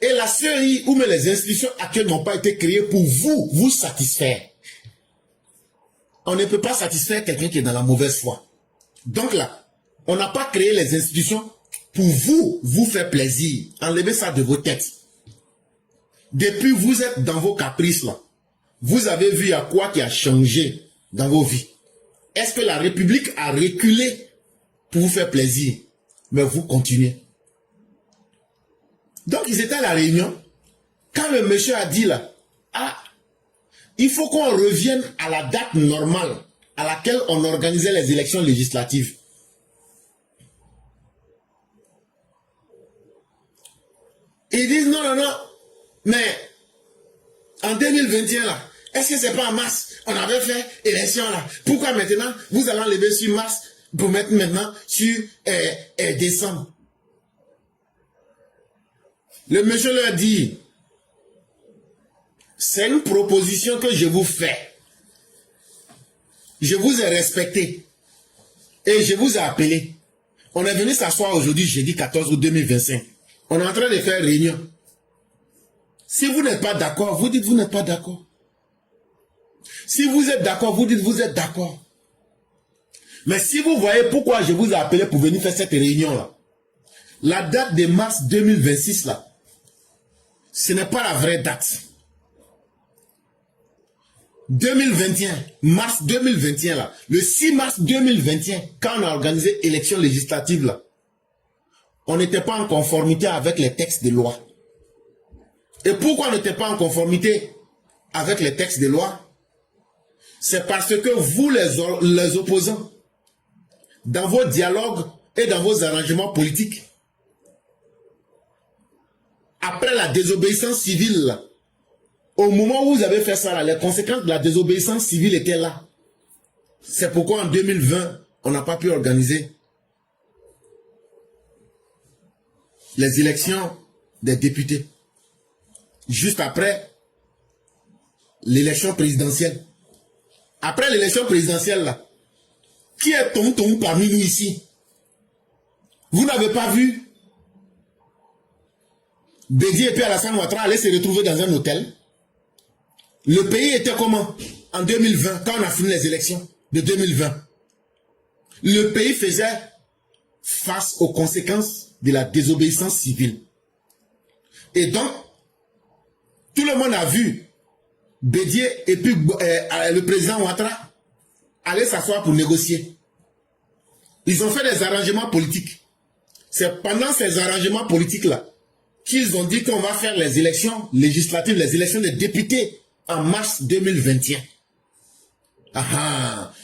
Et la série où les institutions actuelles n'ont pas été créées pour vous satisfaire. On ne peut pas satisfaire quelqu'un qui est dans la mauvaise foi. Donc là, on n'a pas créé les institutions pour vous faire plaisir. Enlevez ça de vos têtes. Depuis vous êtes dans vos caprices là, vous avez vu à quoi qui a changé dans vos vies. Est-ce que la République a reculé pour vous faire plaisir? Mais vous continuez. Donc ils étaient à la réunion. Quand le monsieur a dit là, il faut qu'on revienne à la date normale à laquelle on organisait les élections législatives. Ils disent non, mais en 2021 là, est-ce que c'est pas en mars? On avait fait élection là. Pourquoi maintenant vous allez enlever sur mars pour mettre maintenant sur décembre? Le monsieur leur dit, c'est une proposition que je vous fais. Je vous ai respecté et je vous ai appelé. On est venu s'asseoir aujourd'hui, jeudi 14 août 2025. On est en train de faire réunion. Si vous n'êtes pas d'accord, vous dites vous n'êtes pas d'accord. Si vous êtes d'accord, vous dites vous êtes d'accord. Mais si vous voyez pourquoi je vous ai appelé pour venir faire cette réunion-là, la date de mars 2026, là, ce n'est pas la vraie date. 2021, mars 2021, là, le 6 mars 2021, quand on a organisé l'élection législative, là, on n'était pas en conformité avec les textes de loi. Et pourquoi on n'était pas en conformité avec les textes de loi? C'est parce que vous, les opposants, dans vos dialogues et dans vos arrangements politiques, après la désobéissance civile, là, au moment où vous avez fait ça, là, les conséquences de la désobéissance civile étaient là. C'est pourquoi en 2020, on n'a pas pu organiser les élections des députés. Juste après l'élection présidentielle. Après l'élection présidentielle, là, qui est tonton parmi nous ici? Vous n'avez pas vu Bédié et puis Alassane Ouattara aller se retrouver dans un hôtel? Le pays était comment en 2020, quand on a fini les élections de 2020? Le pays faisait face aux conséquences de la désobéissance civile. Et donc, tout le monde a vu Bédié et puis le président Ouattara aller s'asseoir pour négocier. Ils ont fait des arrangements politiques. C'est pendant ces arrangements politiques-là qu'ils ont dit qu'on va faire les élections législatives, les élections des députés en mars 2021.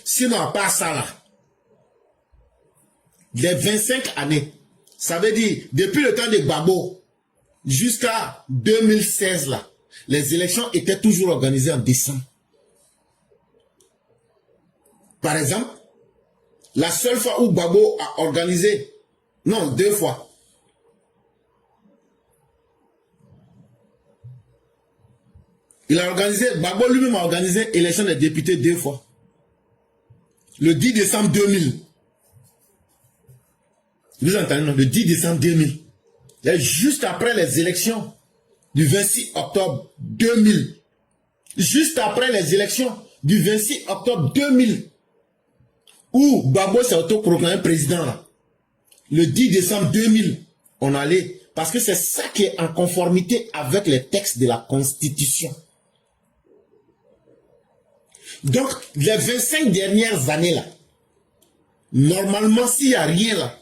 Sinon, à part ça là, les 25 années, ça veut dire, depuis le temps de Gbagbo jusqu'à 2016 là, les élections étaient toujours organisées en décembre. Par exemple, la seule fois où Gbagbo a organisé, non, 2 fois. Il a organisé, Gbagbo lui-même a organisé l'élection des députés 2 fois. Le 10 décembre 2000. Vous entendez, non? Le 10 décembre 2000. Et juste après les élections du 26 octobre 2000. Juste après les élections du 26 octobre 2000. Où Gbagbo s'est autoproclamé président là. Le 10 décembre 2000, on allait, parce que c'est ça qui est en conformité avec les textes de la Constitution. Donc, les 25 dernières années là, normalement, s'il n'y a rien là,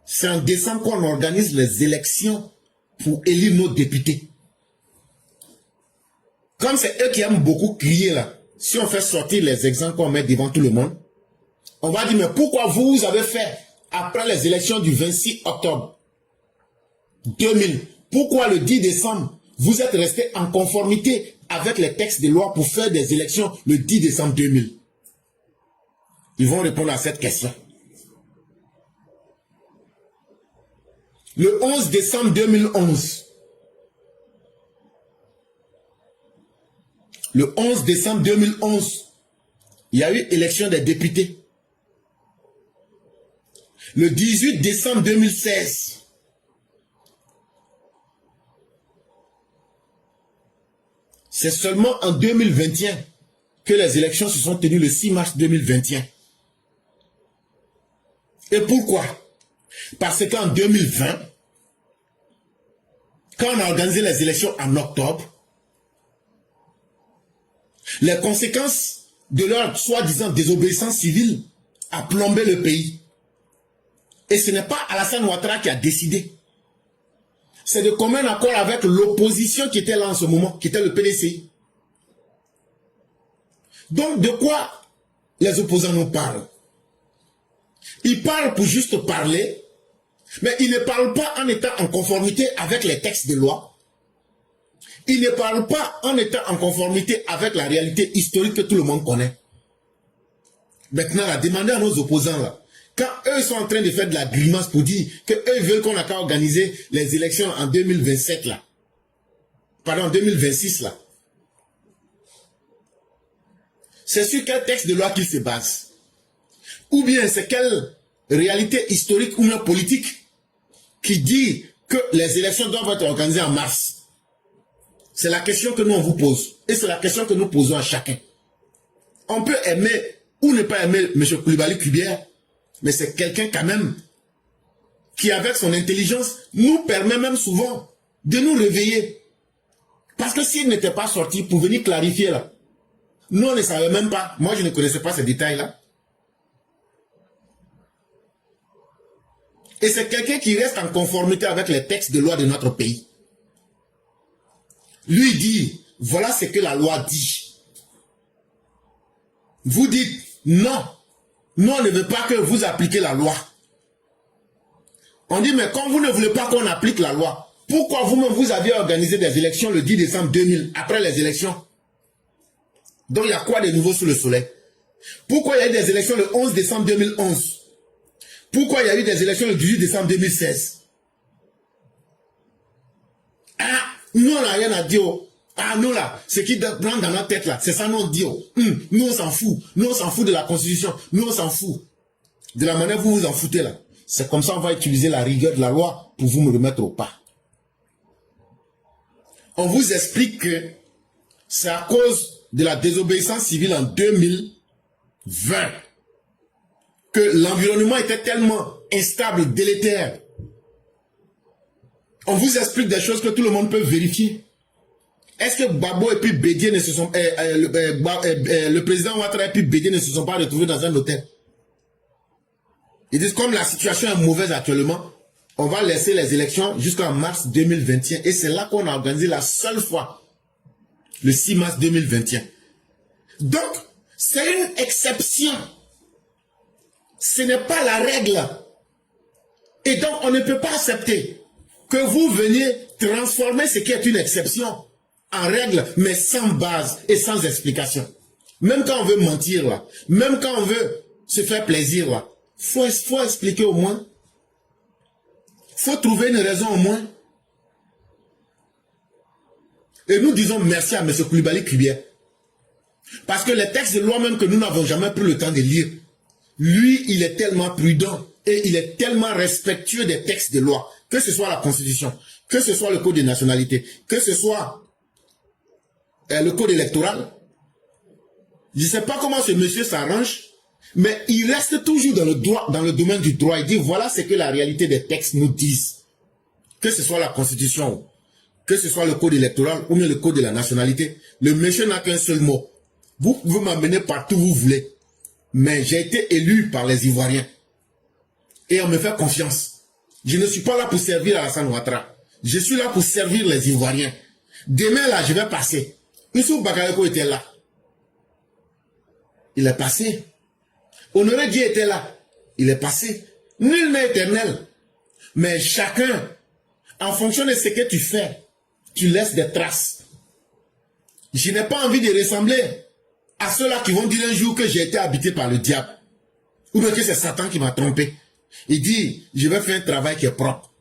c'est en décembre qu'on organise les élections pour élire nos députés. Comme c'est eux qui aiment beaucoup crier là, si on fait sortir les exemples qu'on met devant tout le monde, on va dire, mais pourquoi vous avez fait après les élections du 26 octobre 2000, pourquoi le 10 décembre, vous êtes resté en conformité avec les textes de loi pour faire des élections le 10 décembre 2000? Ils vont répondre à cette question. Le 11 décembre 2011, le 11 décembre 2011, il y a eu élection des députés. Le 18 décembre 2016, c'est seulement en 2021 que les élections se sont tenues le 6 mars 2021. Et pourquoi? Parce qu'en 2020, quand on a organisé les élections en octobre, les conséquences de leur soi-disant désobéissance civile a plombé le pays. Et ce n'est pas Alassane Ouattara qui a décidé. C'est de commun accord avec l'opposition qui était là en ce moment, qui était le PDC. Donc de quoi les opposants nous parlent? Ils parlent pour juste parler, mais ils ne parlent pas en étant en conformité avec les textes de loi. Ils ne parlent pas en étant en conformité avec la réalité historique que tout le monde connaît. Maintenant, là, demandez à nos opposants, là, quand eux sont en train de faire de la grimace pour dire qu'eux veulent qu'on a qu'à organiser les élections en 2027, là. Pardon, 2026, là. C'est sur quel texte de loi qu'ils se basent? Ou bien c'est quelle réalité historique ou même politique qui dit que les élections doivent être organisées en mars? C'est la question que nous on vous pose. Et c'est la question que nous posons à chacun. On peut aimer ou ne pas aimer M. Koulibaly Kubière, mais c'est quelqu'un quand même qui, avec son intelligence, nous permet même souvent de nous réveiller. Parce que s'il n'était pas sorti pour venir clarifier là, nous on ne savait même pas, moi je ne connaissais pas ces détails-là. Et c'est quelqu'un qui reste en conformité avec les textes de loi de notre pays. Lui dit, voilà ce que la loi dit. Vous dites, non, nous on ne veut pas que vous appliquiez la loi. On dit, mais quand vous ne voulez pas qu'on applique la loi, pourquoi vous-même vous avez organisé des élections le 10 décembre 2000, après les élections? Donc il y a quoi de nouveau sous le soleil? Pourquoi il y a eu des élections le 11 décembre 2011? Pourquoi il y a eu des élections le 18 décembre 2016? Ah, nous on n'a rien à dire. Ah, nous là, ce qui prend dans notre tête là, c'est ça nous on dit. Nous on s'en fout. Nous on s'en fout de la constitution. Nous on s'en fout. De la manière dont vous vous en foutez là. C'est comme ça on va utiliser la rigueur de la loi pour vous me remettre au pas. On vous explique que c'est à cause de la désobéissance civile en 2020 que l'environnement était tellement instable, délétère. On vous explique des choses que tout le monde peut vérifier. Est-ce que Gbagbo et puis Bédié ne se sont... le président Ouattara et puis Bédié ne se sont pas retrouvés dans un hôtel? Ils disent comme la situation est mauvaise actuellement, on va laisser les élections jusqu'en mars 2021. Et c'est là qu'on a organisé la seule fois, le 6 mars 2021. Donc, c'est une exception. Ce n'est pas la règle. Et donc, on ne peut pas accepter que vous veniez transformer ce qui est une exception en règle, mais sans base et sans explication. Même quand on veut mentir, là, même quand on veut se faire plaisir, là, faut expliquer au moins. Faut trouver une raison au moins. Et nous disons merci à M. Koulibaly Kribière. Parce que les textes de loi même que nous n'avons jamais pris le temps de lire, lui, il est tellement prudent et il est tellement respectueux des textes de loi, que ce soit la Constitution, que ce soit le Code des nationalités, que ce soit le Code électoral. Je ne sais pas comment ce monsieur s'arrange, mais il reste toujours dans le droit, dans le domaine du droit. Il dit voilà ce que la réalité des textes nous disent. Que ce soit la Constitution, que ce soit le Code électoral ou bien le Code de la nationalité, le monsieur n'a qu'un seul mot. Vous pouvez m'amener partout où vous voulez. Mais j'ai été élu par les Ivoiriens. Et on me fait confiance. Je ne suis pas là pour servir Alassane Ouattara. Je suis là pour servir les Ivoiriens. Demain là, je vais passer. Issou Bakayoko était là. Il est passé. Honoré Dieu était là. Il est passé. Nul n'est éternel. Mais chacun, en fonction de ce que tu fais, tu laisses des traces. Je n'ai pas envie de ressembler à ceux-là qui vont dire un jour que j'ai été habité par le diable. Ou bien que c'est Satan qui m'a trompé. Il dit, je vais faire un travail qui est propre.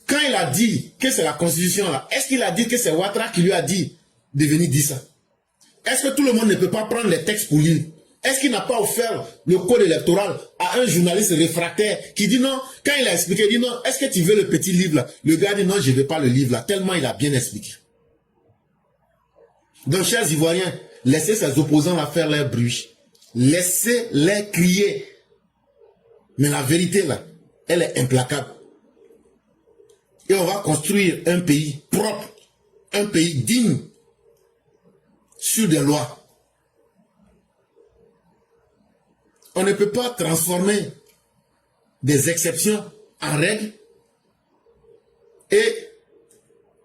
Quand il a dit que c'est la constitution là, est-ce qu'il a dit que c'est Ouattara qui lui a dit de venir dire ça? Est-ce que tout le monde ne peut pas prendre les textes pour lire? Est-ce qu'il n'a pas offert le code électoral à un journaliste réfractaire qui dit non, quand il a expliqué, il dit non, est-ce que tu veux le petit livre là? Le gars dit non, je ne veux pas le livre là, tellement il a bien expliqué. Donc, chers Ivoiriens, laissez ces opposants là faire leur bruit. Laissez-les crier. Mais la vérité là, elle est implacable. Et on va construire un pays propre, un pays digne, sur des lois. On ne peut pas transformer des exceptions en règles et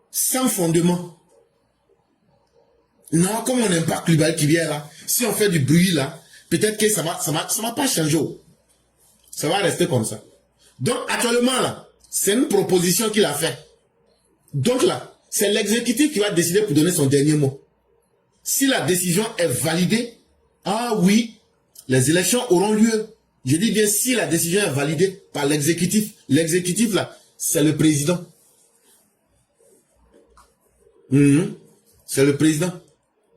sans fondement. Non, comme on n'aime pas Koulibaly qui vient là, si on fait du bruit là, peut-être que ça va pas changer. Ça va rester comme ça. Donc actuellement là, c'est une proposition qu'il a faite. Donc là, c'est l'exécutif qui va décider pour donner son dernier mot. Si la décision est validée, ah oui, les élections auront lieu. Je dis bien si la décision est validée par l'exécutif. L'exécutif là, c'est le président. C'est le président.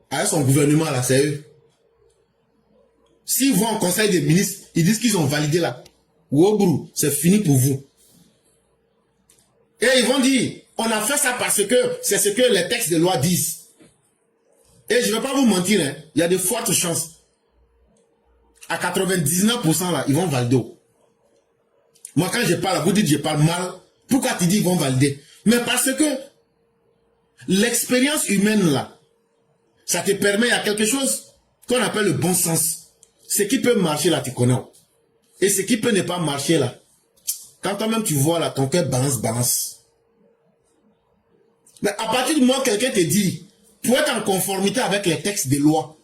Avec son gouvernement là, c'est eux. S'ils vont en conseil des ministres, ils disent qu'ils ont validé là. Wobrou, c'est fini pour vous. Et ils vont dire, on a fait ça parce que c'est ce que les textes de loi disent. Et je ne vais pas vous mentir, hein, il y a de fortes chances. À 99% là, ils vont valider. Moi quand je parle, vous dites que je parle mal. Pourquoi tu dis qu'ils vont valider? Mais parce que l'expérience humaine là, ça te permet, il y a quelque chose qu'on appelle le bon sens. Ce qui peut marcher là, tu connais. Et ce qui peut ne pas marcher là, quand toi-même tu vois là, ton cœur balance. Mais à partir du moment où quelqu'un te dit, pour être en conformité avec les textes de loi,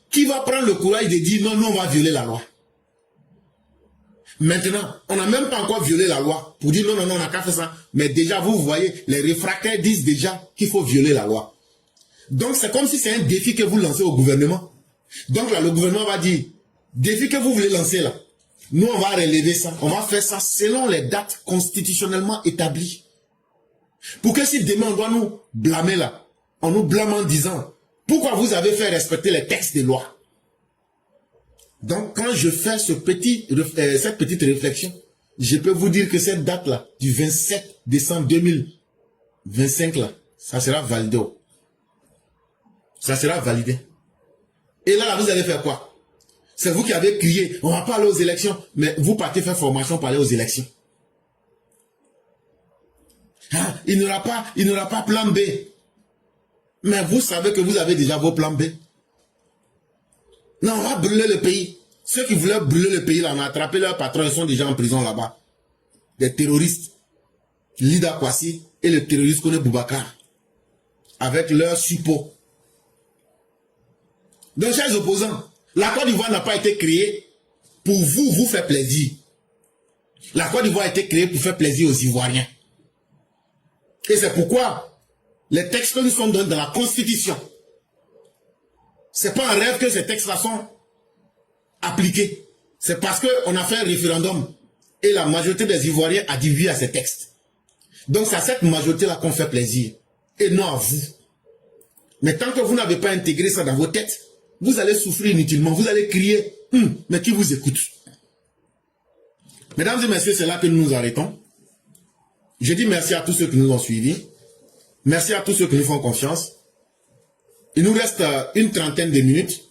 qui va prendre le courage de dire non, nous on va violer la loi? Maintenant, on n'a même pas encore violé la loi pour dire non, on n'a qu'à faire ça. Mais déjà, vous voyez, les réfractaires disent déjà qu'il faut violer la loi. Donc c'est comme si c'est un défi que vous lancez au gouvernement. Donc là, le gouvernement va dire, défi que vous voulez lancer là, nous on va relever ça, on va faire ça selon les dates constitutionnellement établies. Pour que si demain on doit nous blâmer là, on nous blâme en disant, pourquoi vous avez fait respecter les textes de loi? Donc quand je fais cette petite réflexion, je peux vous dire que cette date là, du 27 décembre 2025 là, ça sera validé. Ça sera validé. Et là, vous allez faire quoi? C'est vous qui avez crié, on va pas aller aux élections, mais vous partez faire formation pour aller aux élections. Ah, il n'y aura pas plan B. Mais vous savez que vous avez déjà vos plans B. Non, on va brûler le pays. Ceux qui voulaient brûler le pays, là, on a attrapé leurs patrons, ils sont déjà en prison là-bas. Des terroristes. Lida Kwasi et le terroriste Kone Boubacar. Avec leur support. Donc, chers opposants, la Côte d'Ivoire n'a pas été créée pour vous faire plaisir. La Côte d'Ivoire a été créée pour faire plaisir aux Ivoiriens. Et c'est pourquoi les textes que nous sommes donnés dans la Constitution, c'est pas un rêve que ces textes-là sont appliqués. C'est parce qu'on a fait un référendum et la majorité des Ivoiriens a dit oui à ces textes. Donc c'est à cette majorité-là qu'on fait plaisir et non à vous. Mais tant que vous n'avez pas intégré ça dans vos têtes, vous allez souffrir inutilement. Vous allez crier, mais qui vous écoute? Mesdames et messieurs, c'est là que nous nous arrêtons. Je dis merci à tous ceux qui nous ont suivis. Merci à tous ceux qui nous font confiance. Il nous reste une trentaine de minutes.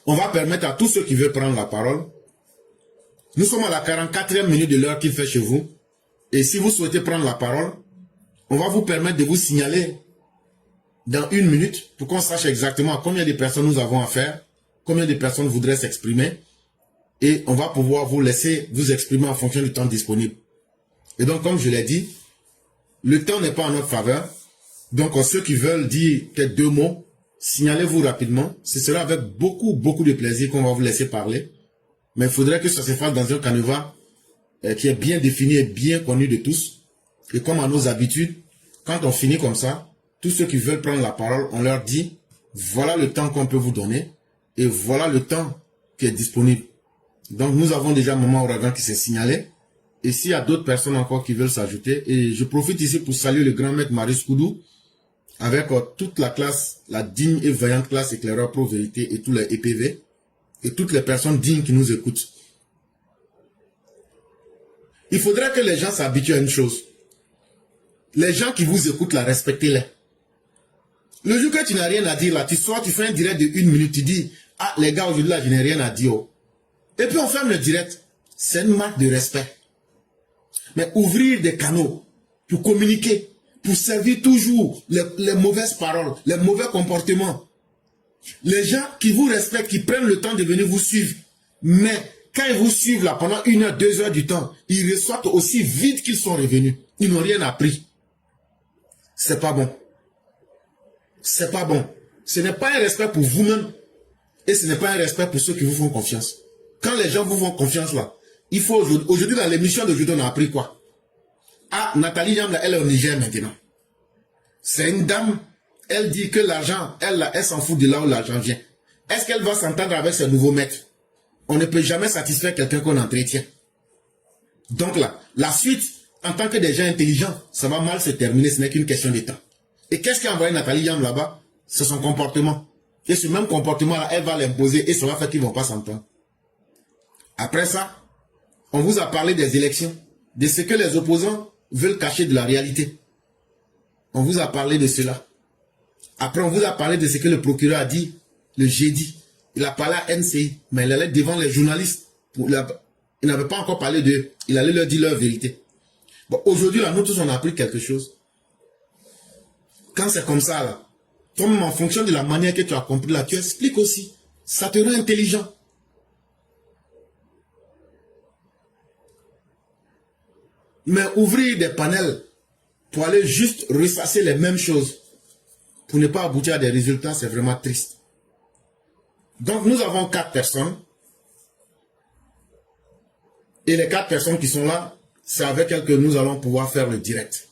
On va permettre à tous ceux qui veulent prendre la parole. Nous sommes à la 44e minute de l'heure qu'il fait chez vous. Et si vous souhaitez prendre la parole, on va vous permettre de vous signaler dans une minute pour qu'on sache exactement combien de personnes nous avons à faire, combien de personnes voudraient s'exprimer. Et on va pouvoir vous laisser vous exprimer en fonction du temps disponible. Et donc, comme je l'ai dit, le temps n'est pas en notre faveur. Donc, ceux qui veulent dire peut-être 2 mots, signalez-vous rapidement. Ce sera avec beaucoup de plaisir qu'on va vous laisser parler. Mais il faudrait que ça se fasse dans un canevas qui est bien défini et bien connu de tous. Et comme à nos habitudes, quand on finit comme ça, tous ceux qui veulent prendre la parole, on leur dit, voilà le temps qu'on peut vous donner et voilà le temps qui est disponible. Donc, nous avons déjà Maman Ouragan qui s'est signalé. Et s'il y a d'autres personnes encore qui veulent s'ajouter, et je profite ici pour saluer le grand maître Marius Koudou, avec toute la classe, la digne et vaillante classe éclaireur pro vérité et tous les EPV, et toutes les personnes dignes qui nous écoutent. Il faudrait que les gens s'habituent à une chose. Les gens qui vous écoutent, là, respectez-les. Le jour que tu n'as rien à dire, là, tu fais un direct de 1 minute, tu dis, ah, les gars, aujourd'hui, là, je n'ai rien à dire. Oh. Et puis on ferme le direct. C'est une marque de respect. Mais ouvrir des canaux pour communiquer, pour servir toujours les mauvaises paroles, les mauvais comportements. Les gens qui vous respectent, qui prennent le temps de venir vous suivre. Mais quand ils vous suivent là pendant 1 heure, 2 heures du temps, ils ressortent aussi vite qu'ils sont revenus. Ils n'ont rien appris. C'est pas bon. C'est pas bon. Ce n'est pas un respect pour vous-même. Et ce n'est pas un respect pour ceux qui vous font confiance. Quand les gens vous font confiance là, il faut aujourd'hui dans l'émission d'aujourd'hui, on a appris quoi? Ah, Nathalie Yamla, elle est au Niger maintenant. C'est une dame, elle dit que l'argent, elle s'en fout de là où l'argent vient. Est-ce qu'elle va s'entendre avec ce nouveau maître? On ne peut jamais satisfaire quelqu'un qu'on entretient. Donc là, la suite, en tant que des gens intelligents, ça va mal se terminer, ce n'est qu'une question de temps. Et qu'est-ce qui a envoyé Nathalie Yam là-bas? C'est son comportement. Et ce même comportement-là, elle va l'imposer et ça va faire qu'ils ne vont pas s'entendre. Après ça, on vous a parlé des élections, de ce que les opposants veulent cacher de la réalité. On vous a parlé de cela. Après, on vous a parlé de ce que le procureur a dit le jeudi. Il a parlé à NCI, mais il allait devant les journalistes. Il n'avait pas encore parlé d'eux. Il allait leur dire leur vérité. Bon, aujourd'hui, là, nous tous, on a appris quelque chose. Quand c'est comme ça, là, toi-même, en fonction de la manière que tu as compris, là, tu expliques aussi. Ça te rend intelligent. Mais ouvrir des panels pour aller juste ressasser les mêmes choses, pour ne pas aboutir à des résultats, c'est vraiment triste. Donc nous avons 4 personnes. Et les 4 personnes qui sont là, c'est avec elles que nous allons pouvoir faire le direct.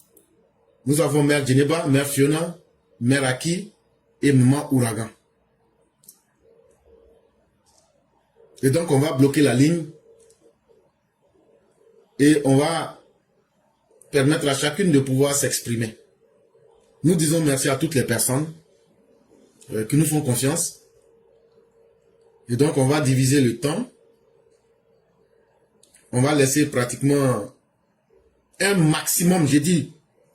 Nous avons Mère Djeneba, Mère Fiona, Mère Aki et Maman Ouragan. Et donc on va bloquer la ligne. Et on va permettre à chacune de pouvoir s'exprimer. Nous disons merci à toutes les personnes qui nous font confiance. Et donc, on va diviser le temps. On va laisser pratiquement un maximum, j'ai dit,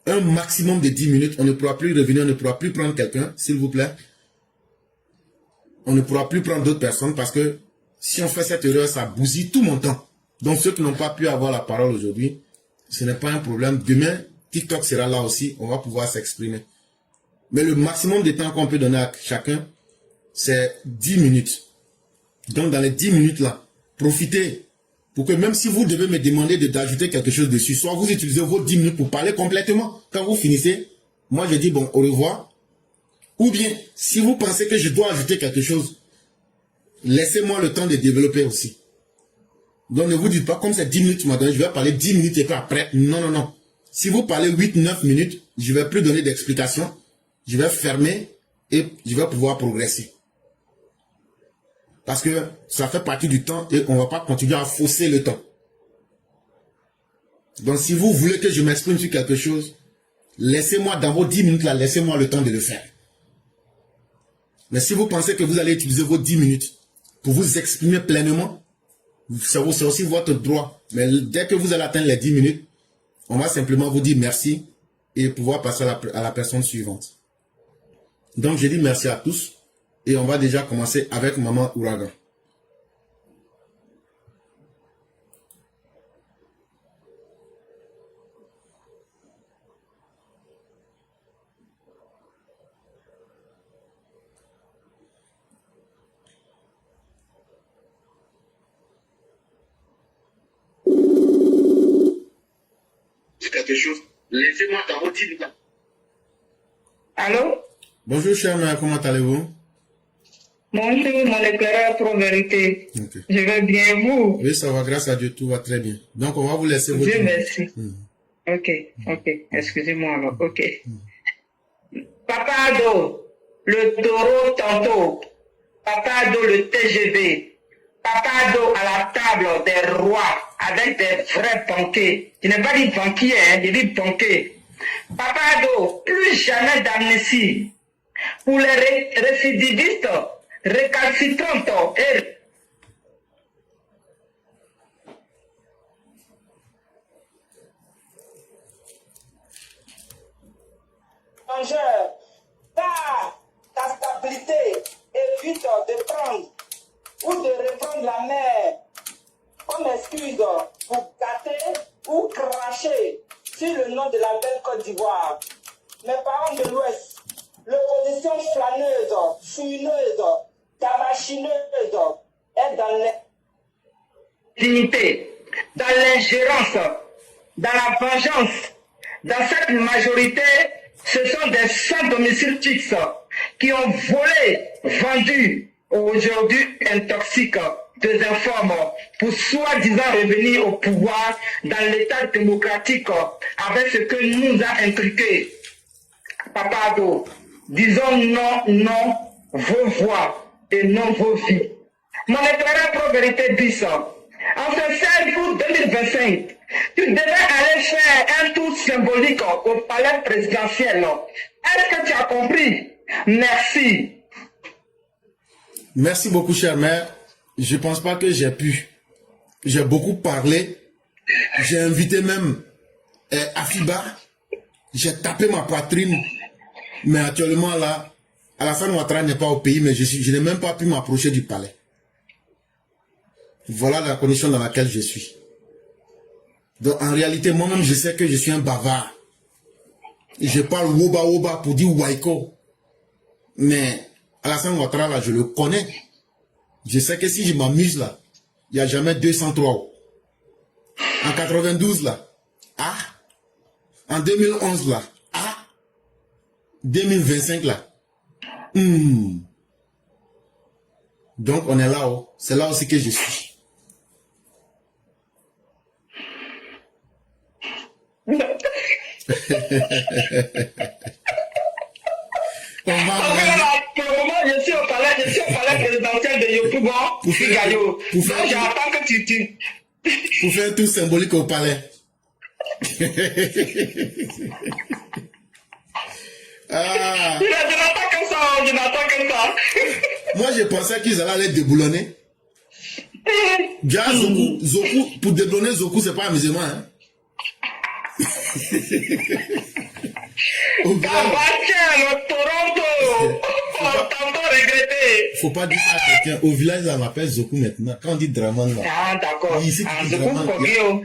un maximum de 10 minutes. On ne pourra plus revenir, on ne pourra plus prendre quelqu'un, s'il vous plaît. On ne pourra plus prendre d'autres personnes parce que si on fait cette erreur, ça bousille tout mon temps. Donc, ceux qui n'ont pas pu avoir la parole aujourd'hui, ce n'est pas un problème. Demain, TikTok sera là aussi. On va pouvoir s'exprimer. Mais le maximum de temps qu'on peut donner à chacun, c'est 10 minutes. Donc, dans les 10 minutes là, profitez pour que même si vous devez me demander d'ajouter quelque chose dessus, soit vous utilisez vos 10 minutes pour parler complètement. Quand vous finissez, moi je dis bon, au revoir. Ou bien, si vous pensez que je dois ajouter quelque chose, laissez-moi le temps de développer aussi. Donc ne vous dites pas, comme c'est 10 minutes, tu m'as donné, je vais parler 10 minutes et puis après. Non, non, non. Si vous parlez 8-9 minutes, je ne vais plus donner d'explication. Je vais fermer et je vais pouvoir progresser. Parce que ça fait partie du temps et on ne va pas continuer à fausser le temps. Donc si vous voulez que je m'exprime sur quelque chose, laissez-moi dans vos 10 minutes là, laissez-moi le temps de le faire. Mais si vous pensez que vous allez utiliser vos 10 minutes pour vous exprimer pleinement, c'est aussi votre droit. Mais dès que vous allez atteindre les 10 minutes, on va simplement vous dire merci et pouvoir passer à la personne suivante. Donc, je dis merci à tous et on va déjà commencer avec Maman Ouragan. Quelque chose. Laissez-moi dans votre île. Allô? Bonjour, chère mère, comment allez-vous? Bonjour, mon éclaireur pro-vérité. Okay. Je vais bien, vous? Oui, ça va, grâce à Dieu, tout va très bien. Donc, on va vous laisser votre Dieu île. merci. Ok, excusez-moi alors, ok. Papa Ado, le taureau tantôt. Papa Ado, le TGV. Papa Ado à la table des rois avec des vrais banquiers. Je n'ai pas dit banquier, hein, je dis banquier. Papa Ado, plus jamais d'amnésie. Pour les récidivistes, récalcitrants et Mangeur, ta stabilité, évite de prendre ou de reprendre la mer comme excuse pour gâter ou cracher sur le nom de la belle Côte d'Ivoire. Mes parents de l'Ouest, l'opposition flâneuse, fouineuse, tabachineuse est dans l'unité, dans l'ingérence, dans la vengeance. Dans cette majorité, ce sont des sans domicile fixe qui ont volé, vendu, aujourd'hui intoxiquent, désinforment, pour soi-disant revenir au pouvoir dans l'état démocratique avec ce que nous a inculqué. Papa Ado, disons non, non, vos voix et non vos vies. Mon éclaireur pro-vérité dit ça. En ce 16 août 2025, tu devais aller faire un tour symbolique au palais présidentiel. Est-ce que tu as compris? Merci. Merci beaucoup, chère mère. Je ne pense pas que j'ai pu. J'ai beaucoup parlé. J'ai invité même Afiba. J'ai tapé ma poitrine. Mais actuellement, là, Alassane Ouattara n'est pas au pays, mais je n'ai même pas pu m'approcher du palais. Voilà la condition dans laquelle je suis. Donc, en réalité, moi-même, je sais que je suis un bavard. Je parle woba woba pour dire waiko. Mais Alassane Ouattara, là, je le connais. Je sais que si je m'amuse, là, il n'y a jamais 203. En 92, là, ah. En 2011, là, ah. 2025, là. Donc, on est là-haut. C'est là aussi que je suis. Pour le moment, je suis au palais présidentiel de Yopougon, Figayo. Donc, j'attends que tu... Pour faire tout symbolique au palais. Ah. Je n'attends que ça, je n'attends que ça. Moi, je pensais qu'ils allaient les déboulonner. Gars, Zoku, pour déboulonner Zoku, c'est pas amusement, hein. Le Toronto, tantôt regretté. Faut pas dire ça à quelqu'un. Au village, on m'appelle Zoku maintenant. Quand on dit Draman, là. Ah, d'accord. Ici, Zoku,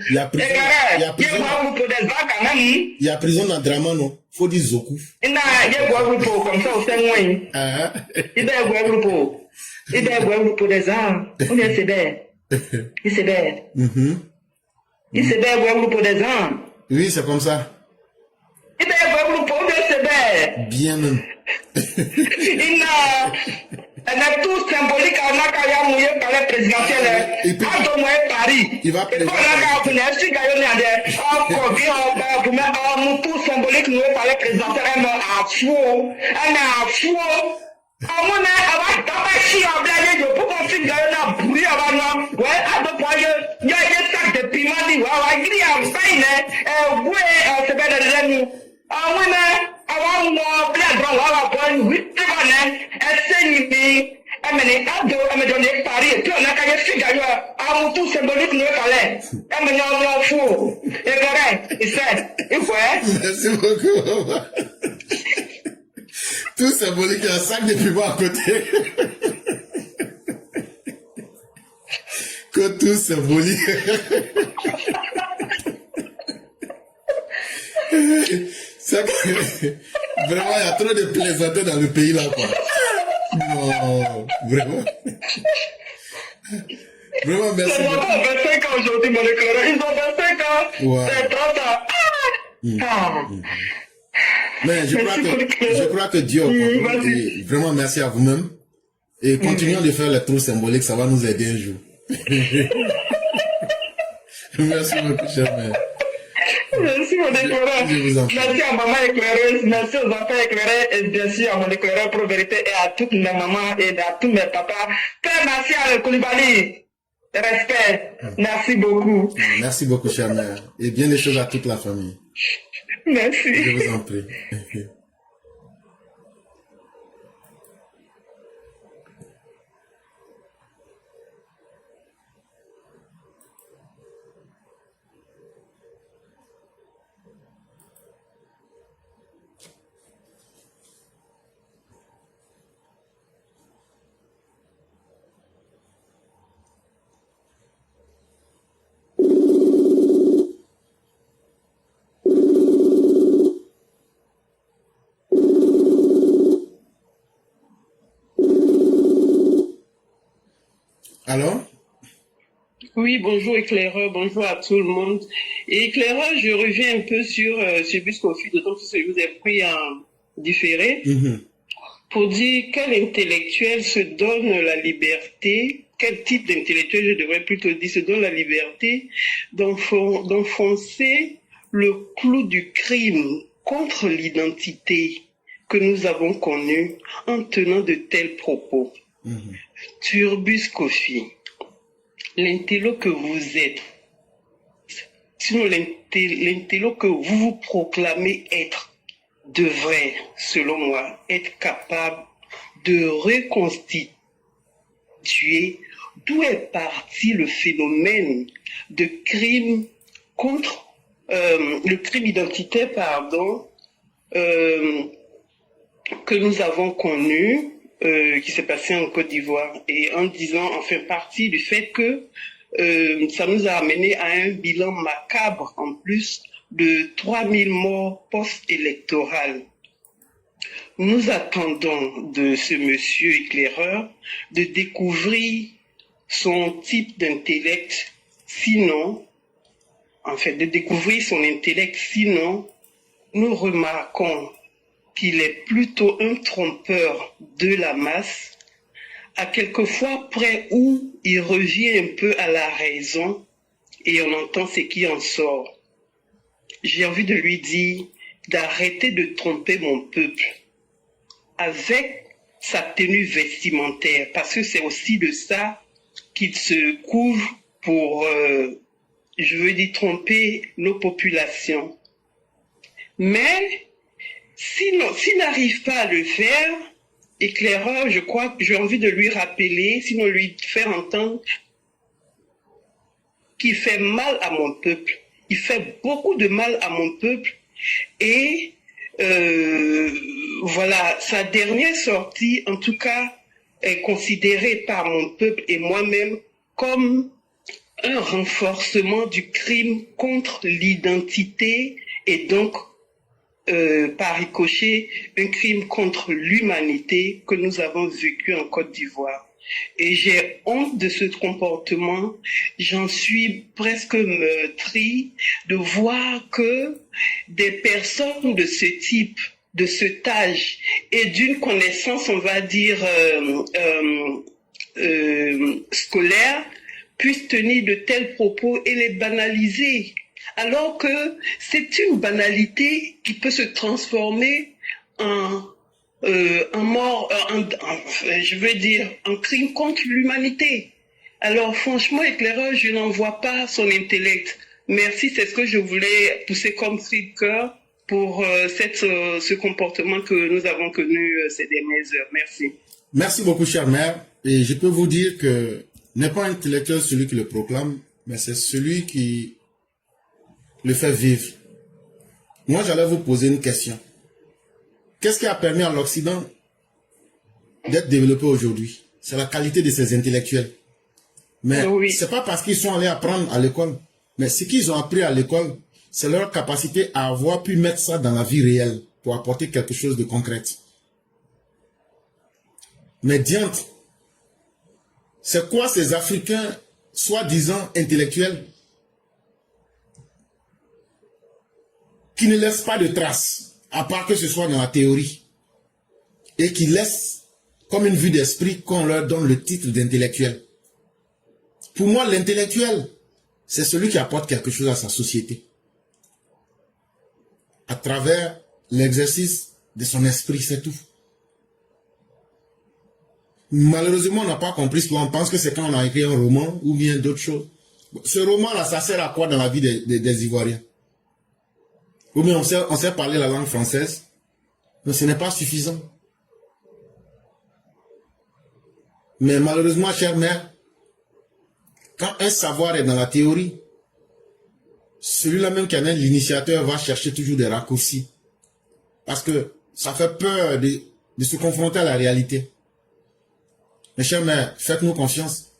il y a prison. Il y a prison dans Draman, non. Faut dire Zoku. Il y a un groupe comme ça, au Saint-Ouin. Il y a un groupe. Il y a un groupe des gens. On est sévère. Il est sévère. Il s'est bien un groupe des gens. Oui, c'est comme ça. Il y a un groupe de sévère. Bien même. Il a tout symbolique en Akaya mouillé par les présidentiels. Il peut- À Domoué Paris. Il va Et pour la Gabonais, si Gaïon est en tout symbolique mouillé par les présidentiels, elle est à fou. Elle est à fou. À mon avis, elle va tabacher à blaguer de pour qu'on finisse Gaïon à bouillir avant nous. Ouais, à deux points, il y a un sac de piment dit, ouais, ouais, il y a un pain, ouais, c'est bien de nous. À mon avis, awa mo bla dron awa bon witte bana eseni amene ado amedo ne pari to na ka ye figa yo amu tu symbolique no kale amene no fu e gare he said if Merci beaucoup. Tout symbolique, il y a un sac de piment à côté. Que tout symbolique. Vraiment, il y a trop de plaisanteries dans le pays là, quoi. Non, vraiment. Vraiment, merci. Ils ont 25 ans aujourd'hui, mon éclaireur. Ils ont 25 ans. Ouais. C'est 30 ans. Mais je crois que Dieu, et vraiment merci à vous-même. Et continuons de faire les trous symboliques, ça va nous aider un jour. Merci beaucoup, cher mère. Merci mon éclaireur. Je vous en prie. Merci à maman éclaireuse, merci aux enfants éclairés et bien sûr à mon éclaireur pour vérité et à toutes mes mamans et à tous mes papas. Très merci à Koulibaly. Respect. Merci beaucoup. Merci beaucoup, cher mère. Et bien des choses à toute la famille. Merci. Je vous en prie. Alors? Oui, bonjour éclaireur, bonjour à tout le monde. Et éclaireur, je reviens un peu sur Buscofi, d'autant que je vous ai pris en différé, pour dire quel intellectuel se donne la liberté, quel type d'intellectuel, je devrais plutôt dire, se donne la liberté d'enfoncer le clou du crime contre l'identité que nous avons connue en tenant de tels propos. Turbus Kofi, l'intello que vous êtes, sinon l'intello que vous vous proclamez être, devrait, selon moi, être capable de reconstituer d'où est parti le phénomène de crime contre le crime identitaire, que nous avons connu, qui s'est passé en Côte d'Ivoire, et en disant, enfin, partie du fait que ça nous a amené à un bilan macabre, en plus de 3000 morts post-électorales. Nous attendons de ce monsieur éclaireur de découvrir son type d'intellect, sinon, de découvrir son intellect, sinon, nous remarquons qu'il est plutôt un trompeur de la masse, à quelquefois près où il revient un peu à la raison et on entend ce qui en sort. J'ai envie de lui dire d'arrêter de tromper mon peuple avec sa tenue vestimentaire, parce que c'est aussi de ça qu'il se couvre pour, tromper nos populations. Mais s'il n'arrive pas à le faire, éclaireur, je crois que j'ai envie de lui rappeler, sinon lui faire entendre qu'il fait mal à mon peuple. Il fait beaucoup de mal à mon peuple et voilà, sa dernière sortie, en tout cas, est considérée par mon peuple et moi-même comme un renforcement du crime contre l'identité et donc par ricochet, un crime contre l'humanité que nous avons vécu en Côte d'Ivoire. Et j'ai honte de ce comportement, j'en suis presque meurtrie de voir que des personnes de ce type, de cet âge et d'une connaissance, on va dire, scolaire, puissent tenir de tels propos et les banaliser. Alors que c'est une banalité qui peut se transformer en crime contre l'humanité. Alors franchement, éclaireur, je n'en vois pas son intellect. Merci, c'est ce que je voulais pousser comme cri de cœur pour ce comportement que nous avons connu ces dernières heures. Merci. Merci beaucoup, chère mère. Et je peux vous dire que n'est pas intellectuel celui qui le proclame, mais c'est celui qui le fait vivre. Moi, j'allais vous poser une question. Qu'est-ce qui a permis à l'Occident d'être développé aujourd'hui? C'est la qualité de ses intellectuels. Mais Oui. c'est pas parce qu'ils sont allés apprendre à l'école, mais ce qu'ils ont appris à l'école, c'est leur capacité à avoir pu mettre ça dans la vie réelle pour apporter quelque chose de concret. Mais diantre, c'est quoi ces Africains soi-disant intellectuels qui ne laissent pas de traces, à part que ce soit dans la théorie, et qui laissent comme une vue d'esprit qu'on leur donne le titre d'intellectuel. Pour moi, l'intellectuel, c'est celui qui apporte quelque chose à sa société, à travers l'exercice de son esprit, c'est tout. Malheureusement, on n'a pas compris cela. On pense que c'est quand on a écrit un roman ou bien d'autres choses. Ce roman-là, ça sert à quoi dans la vie des Ivoiriens? Ou bien on sait parler la langue française, mais ce n'est pas suffisant. Mais malheureusement, chère mère, quand un savoir est dans la théorie, celui-là même qui en est l'initiateur va chercher toujours des raccourcis. Parce que ça fait peur de se confronter à la réalité. Mes chers mères, faites-nous confiance.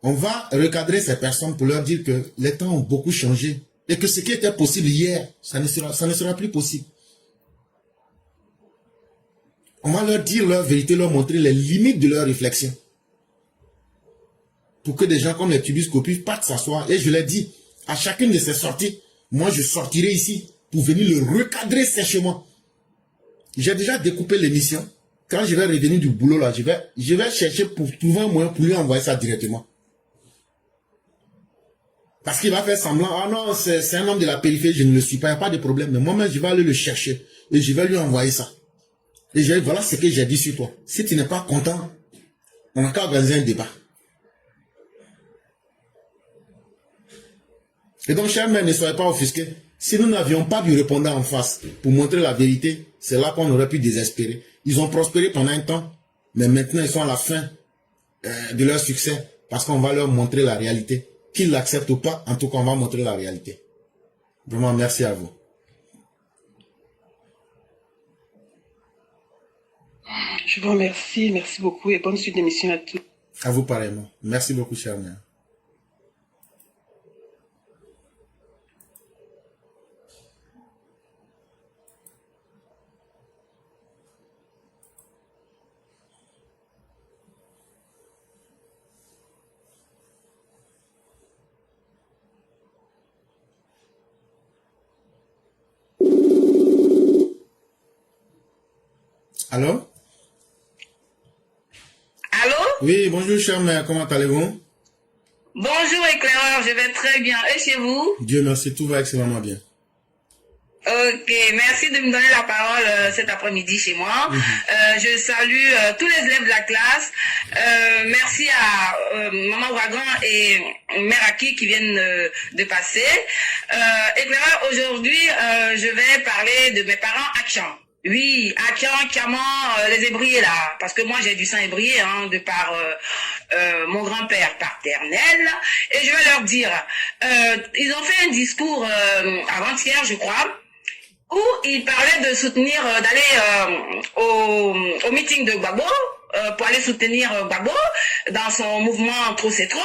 On va recadrer ces personnes pour leur dire que les temps ont beaucoup changé. Et que ce qui était possible hier, ça ne sera plus possible. On va leur dire leur vérité, leur montrer les limites de leur réflexion. Pour que des gens comme les Tubus Copus partent s'asseoir. Et je l'ai dit, à chacune de ces sorties, moi je sortirai ici pour venir le recadrer sèchement. J'ai déjà découpé l'émission. Quand je vais revenir du boulot là, je vais chercher pour trouver un moyen pour lui envoyer ça directement. Parce qu'il va faire semblant, ah non, c'est un homme de la périphérie, je ne le suis pas, il n'y a pas de problème. Mais moi-même, je vais aller le chercher et je vais lui envoyer ça. Et je vais dire, voilà ce que j'ai dit sur toi. Si tu n'es pas content, on n'a qu'à organiser un débat. Et donc, chers mères, ne soyez pas offusqués. Si nous n'avions pas du répondant en face pour montrer la vérité, c'est là qu'on aurait pu désespérer. Ils ont prospéré pendant un temps, mais maintenant ils sont à la fin de leur succès parce qu'on va leur montrer la réalité. Qu'ils l'acceptent ou pas, en tout cas, on va montrer la réalité. Vraiment, merci à vous. Je vous remercie, merci beaucoup et bonne suite d'émission à tous. À vous pareillement. Merci beaucoup, chère mère. Allô? Allô? Oui, bonjour, chère mère, comment allez-vous? Bonjour éclaireur, je vais très bien. Et chez vous? Dieu merci, tout va excellemment bien. Ok, merci de me donner la parole cet après-midi chez moi. Je salue tous les élèves de la classe. Merci à Maman Ouragan et Mère Aki qui viennent de passer. Éclaireur, aujourd'hui, je vais parler de mes parents Akshan. Oui, Akshan, Kiaman, les ébriers là, parce que moi j'ai du sang ébrié hein, de par mon grand-père paternel. Et je vais leur dire, ils ont fait un discours avant-hier, je crois, où ils parlaient de soutenir, d'aller au meeting de Gbagbo, pour aller soutenir Gbagbo dans son mouvement Trop c'est trop.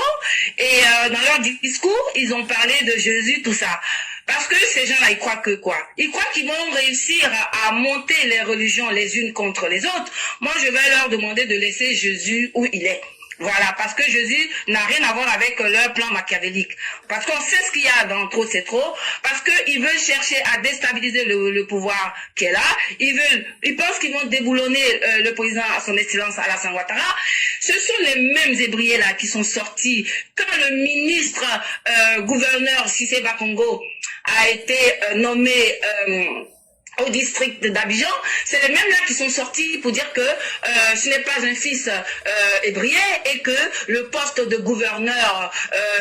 Et dans leur discours, ils ont parlé de Jésus, tout ça. Parce que ces gens-là, ils croient que quoi? Ils croient qu'ils vont réussir à monter les religions les unes contre les autres. Moi, je vais leur demander de laisser Jésus où il est. Voilà, parce que Jésus n'a rien à voir avec leur plan machiavélique. Parce qu'on sait ce qu'il y a dans Trop c'est trop. Parce qu'ils veulent chercher à déstabiliser le pouvoir qui est là. Ils pensent qu'ils vont déboulonner le président à son excellence Alassane Ouattara. Ce sont les mêmes ébriés là qui sont sortis quand le ministre gouverneur Cissé Bakongo a été nommé au district d'Abidjan, c'est les mêmes là qui sont sortis pour dire que ce n'est pas un fils ébrié et que le poste de gouverneur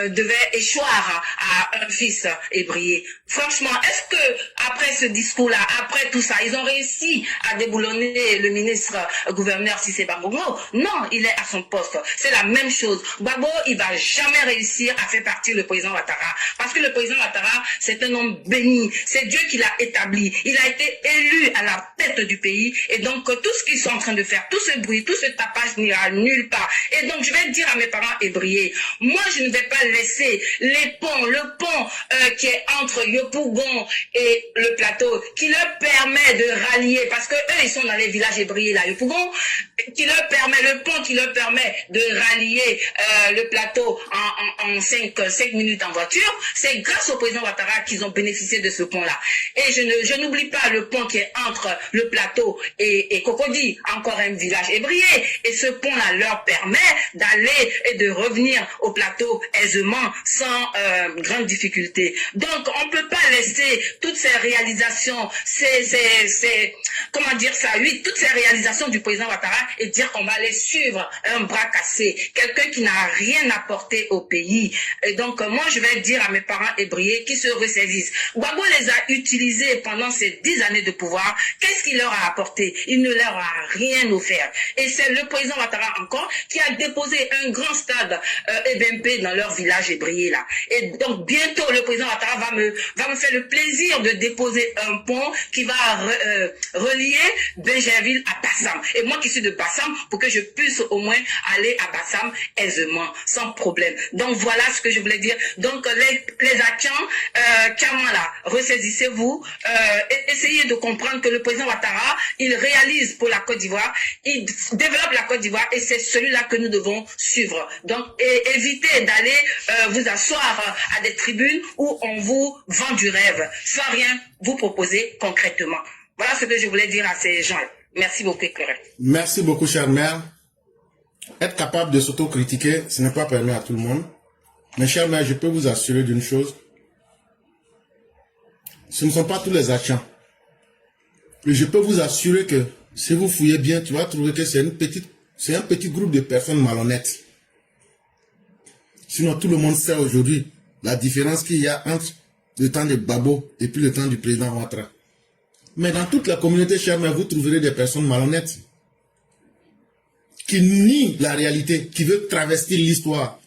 devait échoir à un fils ébrié. Franchement, est-ce que après ce discours-là, après tout ça, ils ont réussi à déboulonner le ministre gouverneur Cissé Bangomo? Non, il est à son poste. C'est la même chose. Gbagbo, il va jamais réussir à faire partir le président Ouattara. Parce que le président Ouattara, c'est un homme béni. C'est Dieu qui l'a établi. Il a été élu à la tête du pays. Et donc, tout ce qu'ils sont en train de faire, tout ce bruit, tout ce tapage n'ira nulle part. Et donc, je vais dire à mes parents ébriés, moi, je ne vais pas laisser le pont qui est entre Yopougon et le plateau, qui leur permet de rallier, parce que eux, ils sont dans les villages ébriés, là, Yopougon, le pont qui leur permet de rallier le plateau en 5 minutes en voiture. C'est grâce au président Ouattara qu'ils ont bénéficié de ce pont-là. Et je n'oublie pas le pont qui est entre le plateau et Cocody, encore un village ébrié. Et ce pont-là leur permet d'aller et de revenir au plateau aisément, sans grande difficulté. Donc, on ne peut pas laisser toutes ces réalisations, comment dire ça, oui, toutes ces réalisations du président Ouattara et dire qu'on va les suivre un bras cassé. Quelqu'un qui n'a rien apporté au pays. Et donc, moi, je vais dire à mes parents ébriés qui se ressaisissent. Gbagbo les a utilisés pendant ces 10 années de pouvoir. Qu'est-ce qu'il leur a apporté? Il ne leur a rien offert. Et c'est le président Ouattara encore qui a déposé un grand stade EBMP dans leur village ébrié là. Et donc, bientôt, le président Ouattara va me faire le plaisir de déposer un pont qui va relier Benjerville à Bassam. Et moi qui suis de Bassam, pour que je puisse au moins aller à Bassam aisément, sans problème. Donc, voilà ce que je voulais dire. Donc, les actions, clairement là, ressaisissez-vous, essayez de comprendre que le président Ouattara, il réalise pour la Côte d'Ivoire, il développe la Côte d'Ivoire et c'est celui-là que nous devons suivre. Donc, évitez d'aller vous asseoir à des tribunes où on vous vend du rêve, sans rien vous proposer concrètement. Voilà ce que je voulais dire à ces gens. Merci beaucoup, Éclairé. Merci beaucoup, chère mère. Être capable de s'autocritiquer, ce n'est pas permis à tout le monde. Mais chère mère, je peux vous assurer d'une chose. Ce ne sont pas tous les actions. Et je peux vous assurer que si vous fouillez bien, tu vas trouver que c'est un petit groupe de personnes malhonnêtes. Sinon, tout le monde sait aujourd'hui la différence qu'il y a entre le temps de Gbagbo et puis le temps du président Ouattara. Mais dans toute la communauté, chère mère, vous trouverez des personnes malhonnêtes qui nient la réalité, qui veulent travestir l'histoire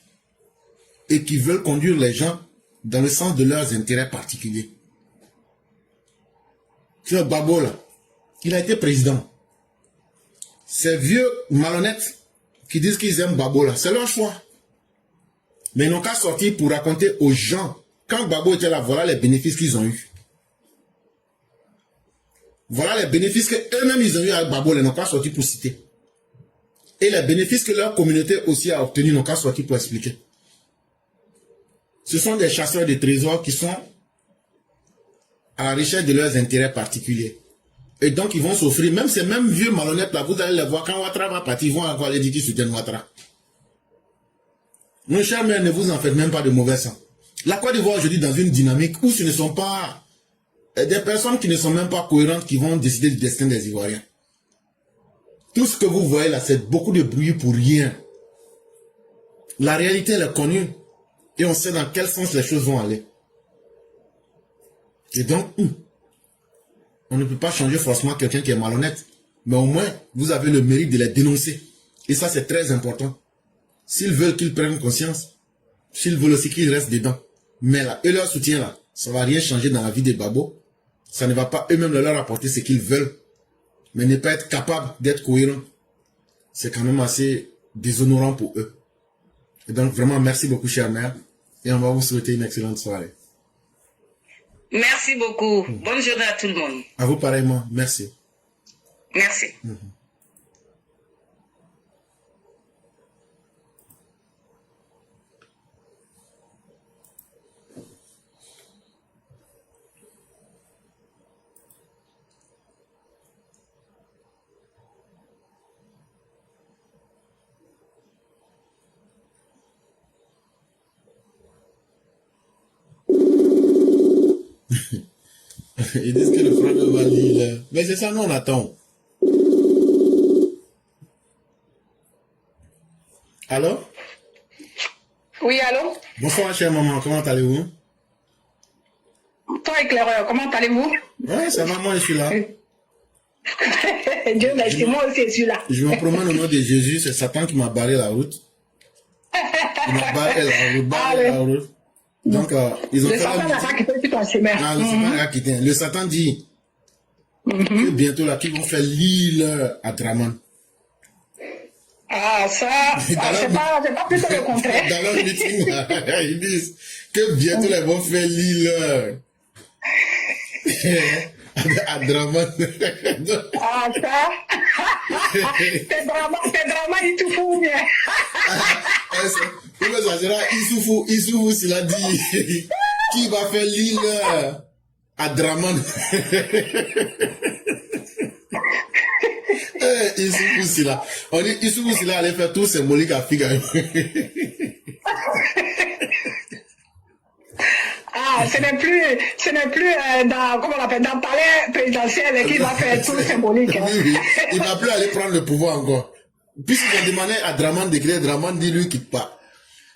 et qui veulent conduire les gens dans le sens de leurs intérêts particuliers. Tu vois, Gbagbo, là, il a été président. Ces vieux malhonnêtes qui disent qu'ils aiment Gbagbo, là, c'est leur choix. Mais ils n'ont qu'à sortir pour raconter aux gens, quand Gbagbo était là, voilà les bénéfices qu'ils ont eus. Voilà les bénéfices qu'eux-mêmes ils ont eu avec Gbagbo, ils n'ont qu'à sortir pour citer. Et les bénéfices que leur communauté aussi a obtenus, ils n'ont qu'à sortir pour expliquer. Ce sont des chasseurs de trésors qui sont à la recherche de leurs intérêts particuliers. Et donc, ils vont s'offrir, même ces mêmes vieux malhonnêtes là, vous allez les voir, quand Ouattara va partir, ils vont avoir les dire qu'ils soutiennent Ouattara. Mon cher mère, ne vous en faites même pas de mauvais sang. La Côte d'Ivoire aujourd'hui dans une dynamique où ce ne sont pas des personnes qui ne sont même pas cohérentes qui vont décider du destin des Ivoiriens. Tout ce que vous voyez là, c'est beaucoup de bruit pour rien. La réalité, elle est connue. Et on sait dans quel sens les choses vont aller. Et donc, on ne peut pas changer forcément quelqu'un qui est malhonnête. Mais au moins, vous avez le mérite de les dénoncer. Et ça, c'est très important. S'ils veulent qu'ils prennent conscience, s'ils veulent aussi qu'ils restent dedans. Mais là, eux, leur soutien là, ça ne va rien changer dans la vie des babos. Ça ne va pas eux-mêmes leur apporter ce qu'ils veulent. Mais ne pas être capable d'être cohérent, c'est quand même assez déshonorant pour eux. Et donc, vraiment, merci beaucoup, chère mère. Et on va vous souhaiter une excellente soirée. Merci beaucoup. Bonne journée à tout le monde. À vous pareillement. Merci. Merci. Ils disent que le frère va lire. Mais c'est ça, nous on attend. Allô? Oui, allô? Bonsoir, chère maman, comment allez-vous? Toi, éclaireur, comment allez-vous? Ouais, c'est maman, je suis là. Dieu merci, moi aussi, je suis là. Je me promène au nom de Jésus, c'est Satan qui m'a barré la route. Il m'a barré la route. Donc, ils ont Le fait Satan n'a pas quitté sur ton chemin. Ah, le Satan n'a quitté. Le Satan dit que bientôt, là, qu'ils vont faire l'île à Draman. Ah, ça, c'est pas plutôt le contraire. Dans leur meeting, ils disent que bientôt, ils vont faire l'île à Draman. Ah, ça. T'es vraiment il tout fou, bien. Comment ça sera Issoufou, s'il a dit qui va faire l'île à Draman. Issoufou, s'il a. On dit Issoufou, s'il a allé faire tout symbolique à Figa. Ah, ce n'est plus dans, comment on l'appelle, dans le palais présidentiel qui va faire tout symbolique. Hein. Oui. Il va plus aller prendre le pouvoir encore. Puisqu'il a demandé à Draman d'écrire, Draman dit lui quitte pas.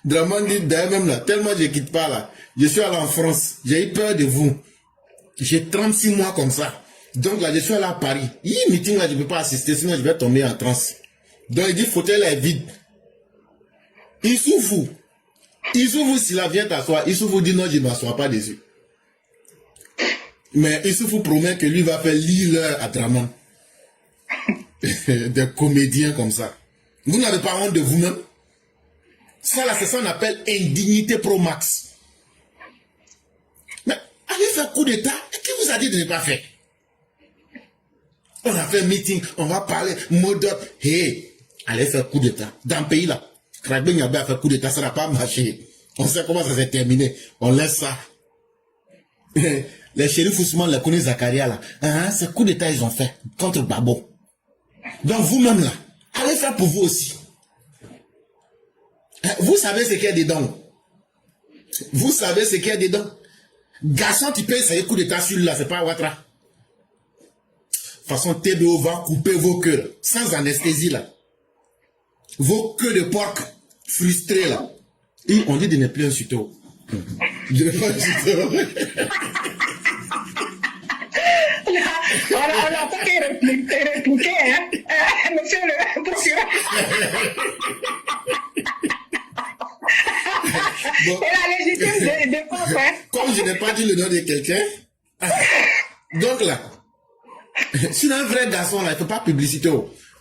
Draman dit d'ailleurs même là, tellement je quitte pas là. Je suis allé en France, j'ai eu peur de vous. J'ai 36 mois comme ça. Donc là, je suis allé à Paris. Il meeting là, je ne peux pas assister, sinon je vais tomber en transe. Donc il dit, fauteuil là est vide. Issoufou, s'il vient t'asseoir, Issoufou dit non, je ne m'assois pas dessus. Mais Issoufou promet que lui va faire l'île à Draman. Des comédiens comme ça. Vous n'avez pas honte de vous-même? Ça là, c'est ça qu'on appelle indignité pro max. Mais allez faire coup d'état, et qui vous a dit de ne pas faire? On a fait meeting, on va parler, mot d'ordre. Hey, allez faire coup d'état. Dans le pays là, Kragbe Nyabé a fait coup d'état, ça n'a pas marché. On sait comment ça s'est terminé. On laisse ça. Les shérifs Ousmane, les connaissent Zakaria là. Hein, c'est coup d'état ils ont fait contre Babo. Donc vous-même là, allez faire pour vous aussi. Vous savez ce qu'il y a dedans. Vous savez ce qu'il y a dedans. Garçon, tu peux essayer coup d'état sur là, c'est pas Ouattara. De toute façon, TBO va couper vos cœurs sans anesthésie là. Vos queues de porc frustrés là. Et on dit de ne plus insulter. Je ne vais pas insulter. On n'a pas répliqué, hein, monsieur le procureur. Bon. Et la légitime défense, hein. Comme je n'ai pas dit le nom de quelqu'un, donc là, si un vrai garçon là, il ne fait pas publicité.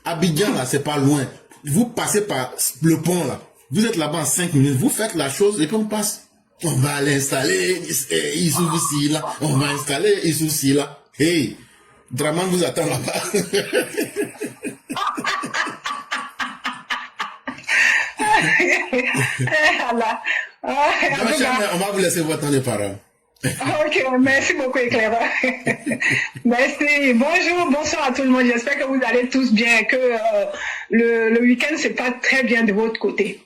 Abidjan là, c'est pas loin. Vous passez par le pont là. Vous êtes là-bas en 5 minutes. Vous faites la chose et puis on passe. On va l'installer. Issoufou là. On va installer Issoufou là. Hey, Draman vous attend là-bas. On va vous laisser votre temps de parole. Ok, merci beaucoup éclaireur. Merci. Bonjour, bonsoir à tout le monde. J'espère que vous allez tous bien, que le week-end se passe très bien de votre côté.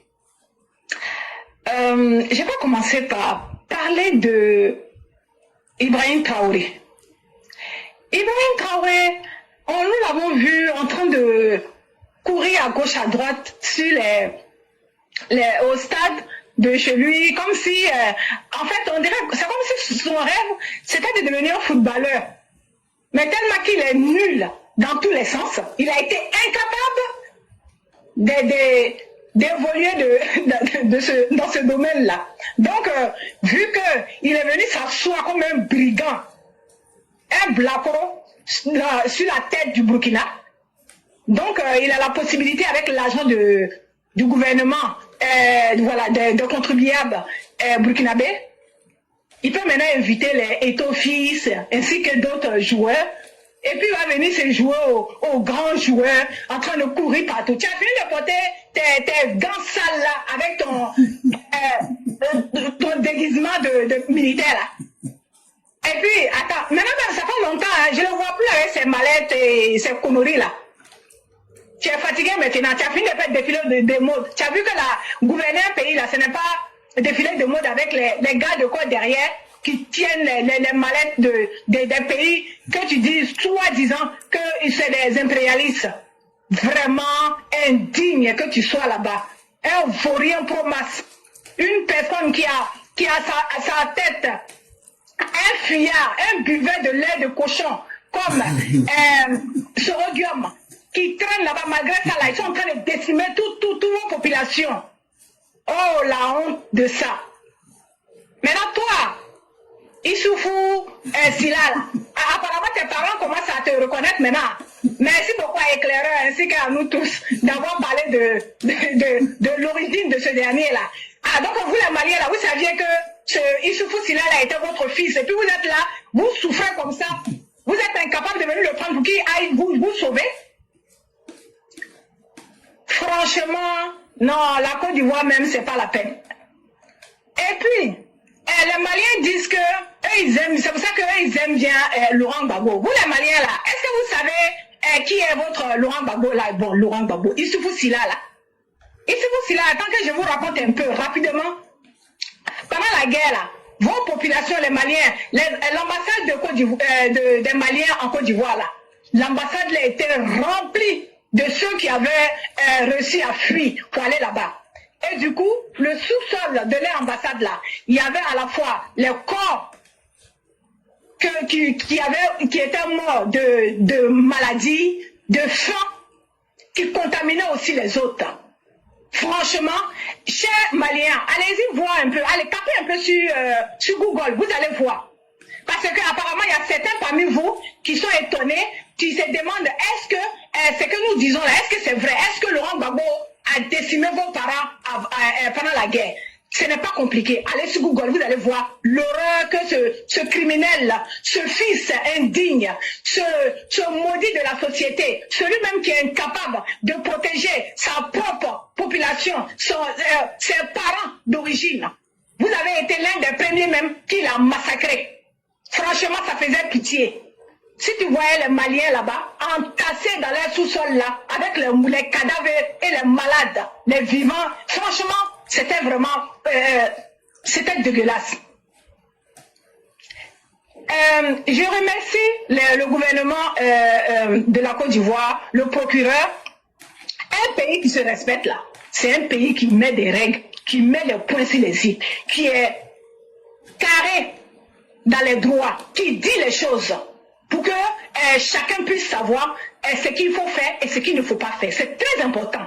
Je vais commencer par parler de Ibrahim Traoré. Ibrahim Traoré, nous l'avons vu en train de courir à gauche, à droite sur au stade de chez lui, comme si, en fait, on dirait, c'est comme si son rêve, c'était de devenir footballeur. Mais tellement qu'il est nul dans tous les sens, il a été incapable d'évoluer dans ce domaine-là. Donc, vu qu'il est venu s'asseoir comme un brigand, un blacko sur la tête du Burkina, donc il a la possibilité avec l'argent du gouvernement, voilà, de contribuables burkinabés, il peut maintenant inviter les Eto'o Fils ainsi que d'autres joueurs. Et puis il va venir se jouer aux grands joueurs en train de courir partout. Tu as fini de porter tes gants sales là avec ton déguisement de militaire là. Et puis, attends, maintenant ça fait longtemps, hein, je ne le vois plus avec ses mallettes et ses conneries là. Tu es fatigué maintenant, tu as fini de faire défiler de mode. Tu as vu que la gouverner un pays là, ce n'est pas défiler de mode avec les gars de corps derrière qui tiennent les mallettes des pays que tu dis, soi-disant, que c'est des impérialistes. Vraiment indigne que tu sois là-bas. Un vaurien pro-masse. Une personne qui a à sa tête un fuyard, un buvet de lait de cochon, comme ce rhodium, qui traîne là-bas, malgré ça, là, ils sont en train de décimer toute la population. Oh, la honte de ça. Maintenant, toi, Issoufou, Silal, apparemment tes parents commencent à te reconnaître maintenant. Merci beaucoup à Éclaireur ainsi qu'à nous tous d'avoir parlé de l'origine de ce dernier-là. Ah, donc vous les Maliens là, vous saviez que ce Issoufou Silal a été votre fils et puis vous êtes là, vous souffrez comme ça, vous êtes incapable de venir le prendre pour qu'il aille vous sauver. Franchement, non, la Côte d'Ivoire même, c'est pas la peine. Et puis, les Maliens disent que eux, ils aiment, c'est pour ça qu'eux, ils aiment bien Laurent Gbagbo. Vous les Maliens là, est-ce que vous savez qui est votre Laurent Gbagbo là? Bon, Laurent Gbagbo, Issoufou Sila là. Issoufou Sila, attends que je vous raconte un peu rapidement. Pendant la guerre là, vos populations, les Maliens, l'ambassade des Maliens en Côte d'Ivoire là, l'ambassade là était remplie de ceux qui avaient réussi à fuir pour aller là-bas. Et du coup, le sous-sol de l'ambassade là, il y avait à la fois les corps qui étaient morts de maladies, de faim, qui contaminaient aussi les autres. Franchement, chers Maliens, allez-y voir un peu, allez taper un peu sur Google, vous allez voir. Parce que apparemment, il y a certains parmi vous qui sont étonnés, qui se demandent est-ce que ce que nous disons là, est-ce que c'est vrai? Est-ce que Laurent Gbagbo a décimé vos parents pendant la guerre? Ce n'est pas compliqué. Allez sur Google, vous allez voir l'horreur que ce criminel, ce fils indigne, ce maudit de la société, celui-même qui est incapable de protéger sa propre population, ses parents d'origine. Vous avez été l'un des premiers même qui l'a massacré. Franchement, ça faisait pitié. Si tu voyais les Maliens là-bas, entassés dans leur sous-sol là, avec les cadavres et les malades, les vivants, franchement, c'était vraiment, c'était dégueulasse. Je remercie le gouvernement de la Côte d'Ivoire, le procureur. Un pays qui se respecte là, c'est un pays qui met des règles, qui met les points sur les i, qui est carré dans les droits, qui dit les choses pour que chacun puisse savoir ce qu'il faut faire et ce qu'il ne faut pas faire. C'est très important.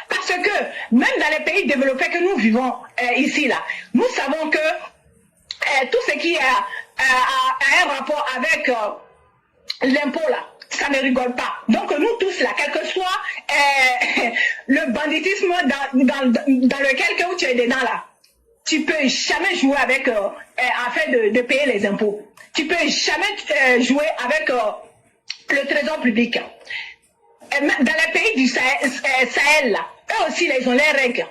Parce que même dans les pays développés que nous vivons ici, là, nous savons que tout ce qui a un rapport avec l'impôt, là, ça ne rigole pas. Donc nous tous, là, quel que soit le banditisme dans lequel que tu es dedans, là, tu peux jamais jouer avec afin de payer les impôts. Tu peux jamais jouer avec le trésor public. Dans les pays du Sahel, là, eux aussi, ils ont leurs règles.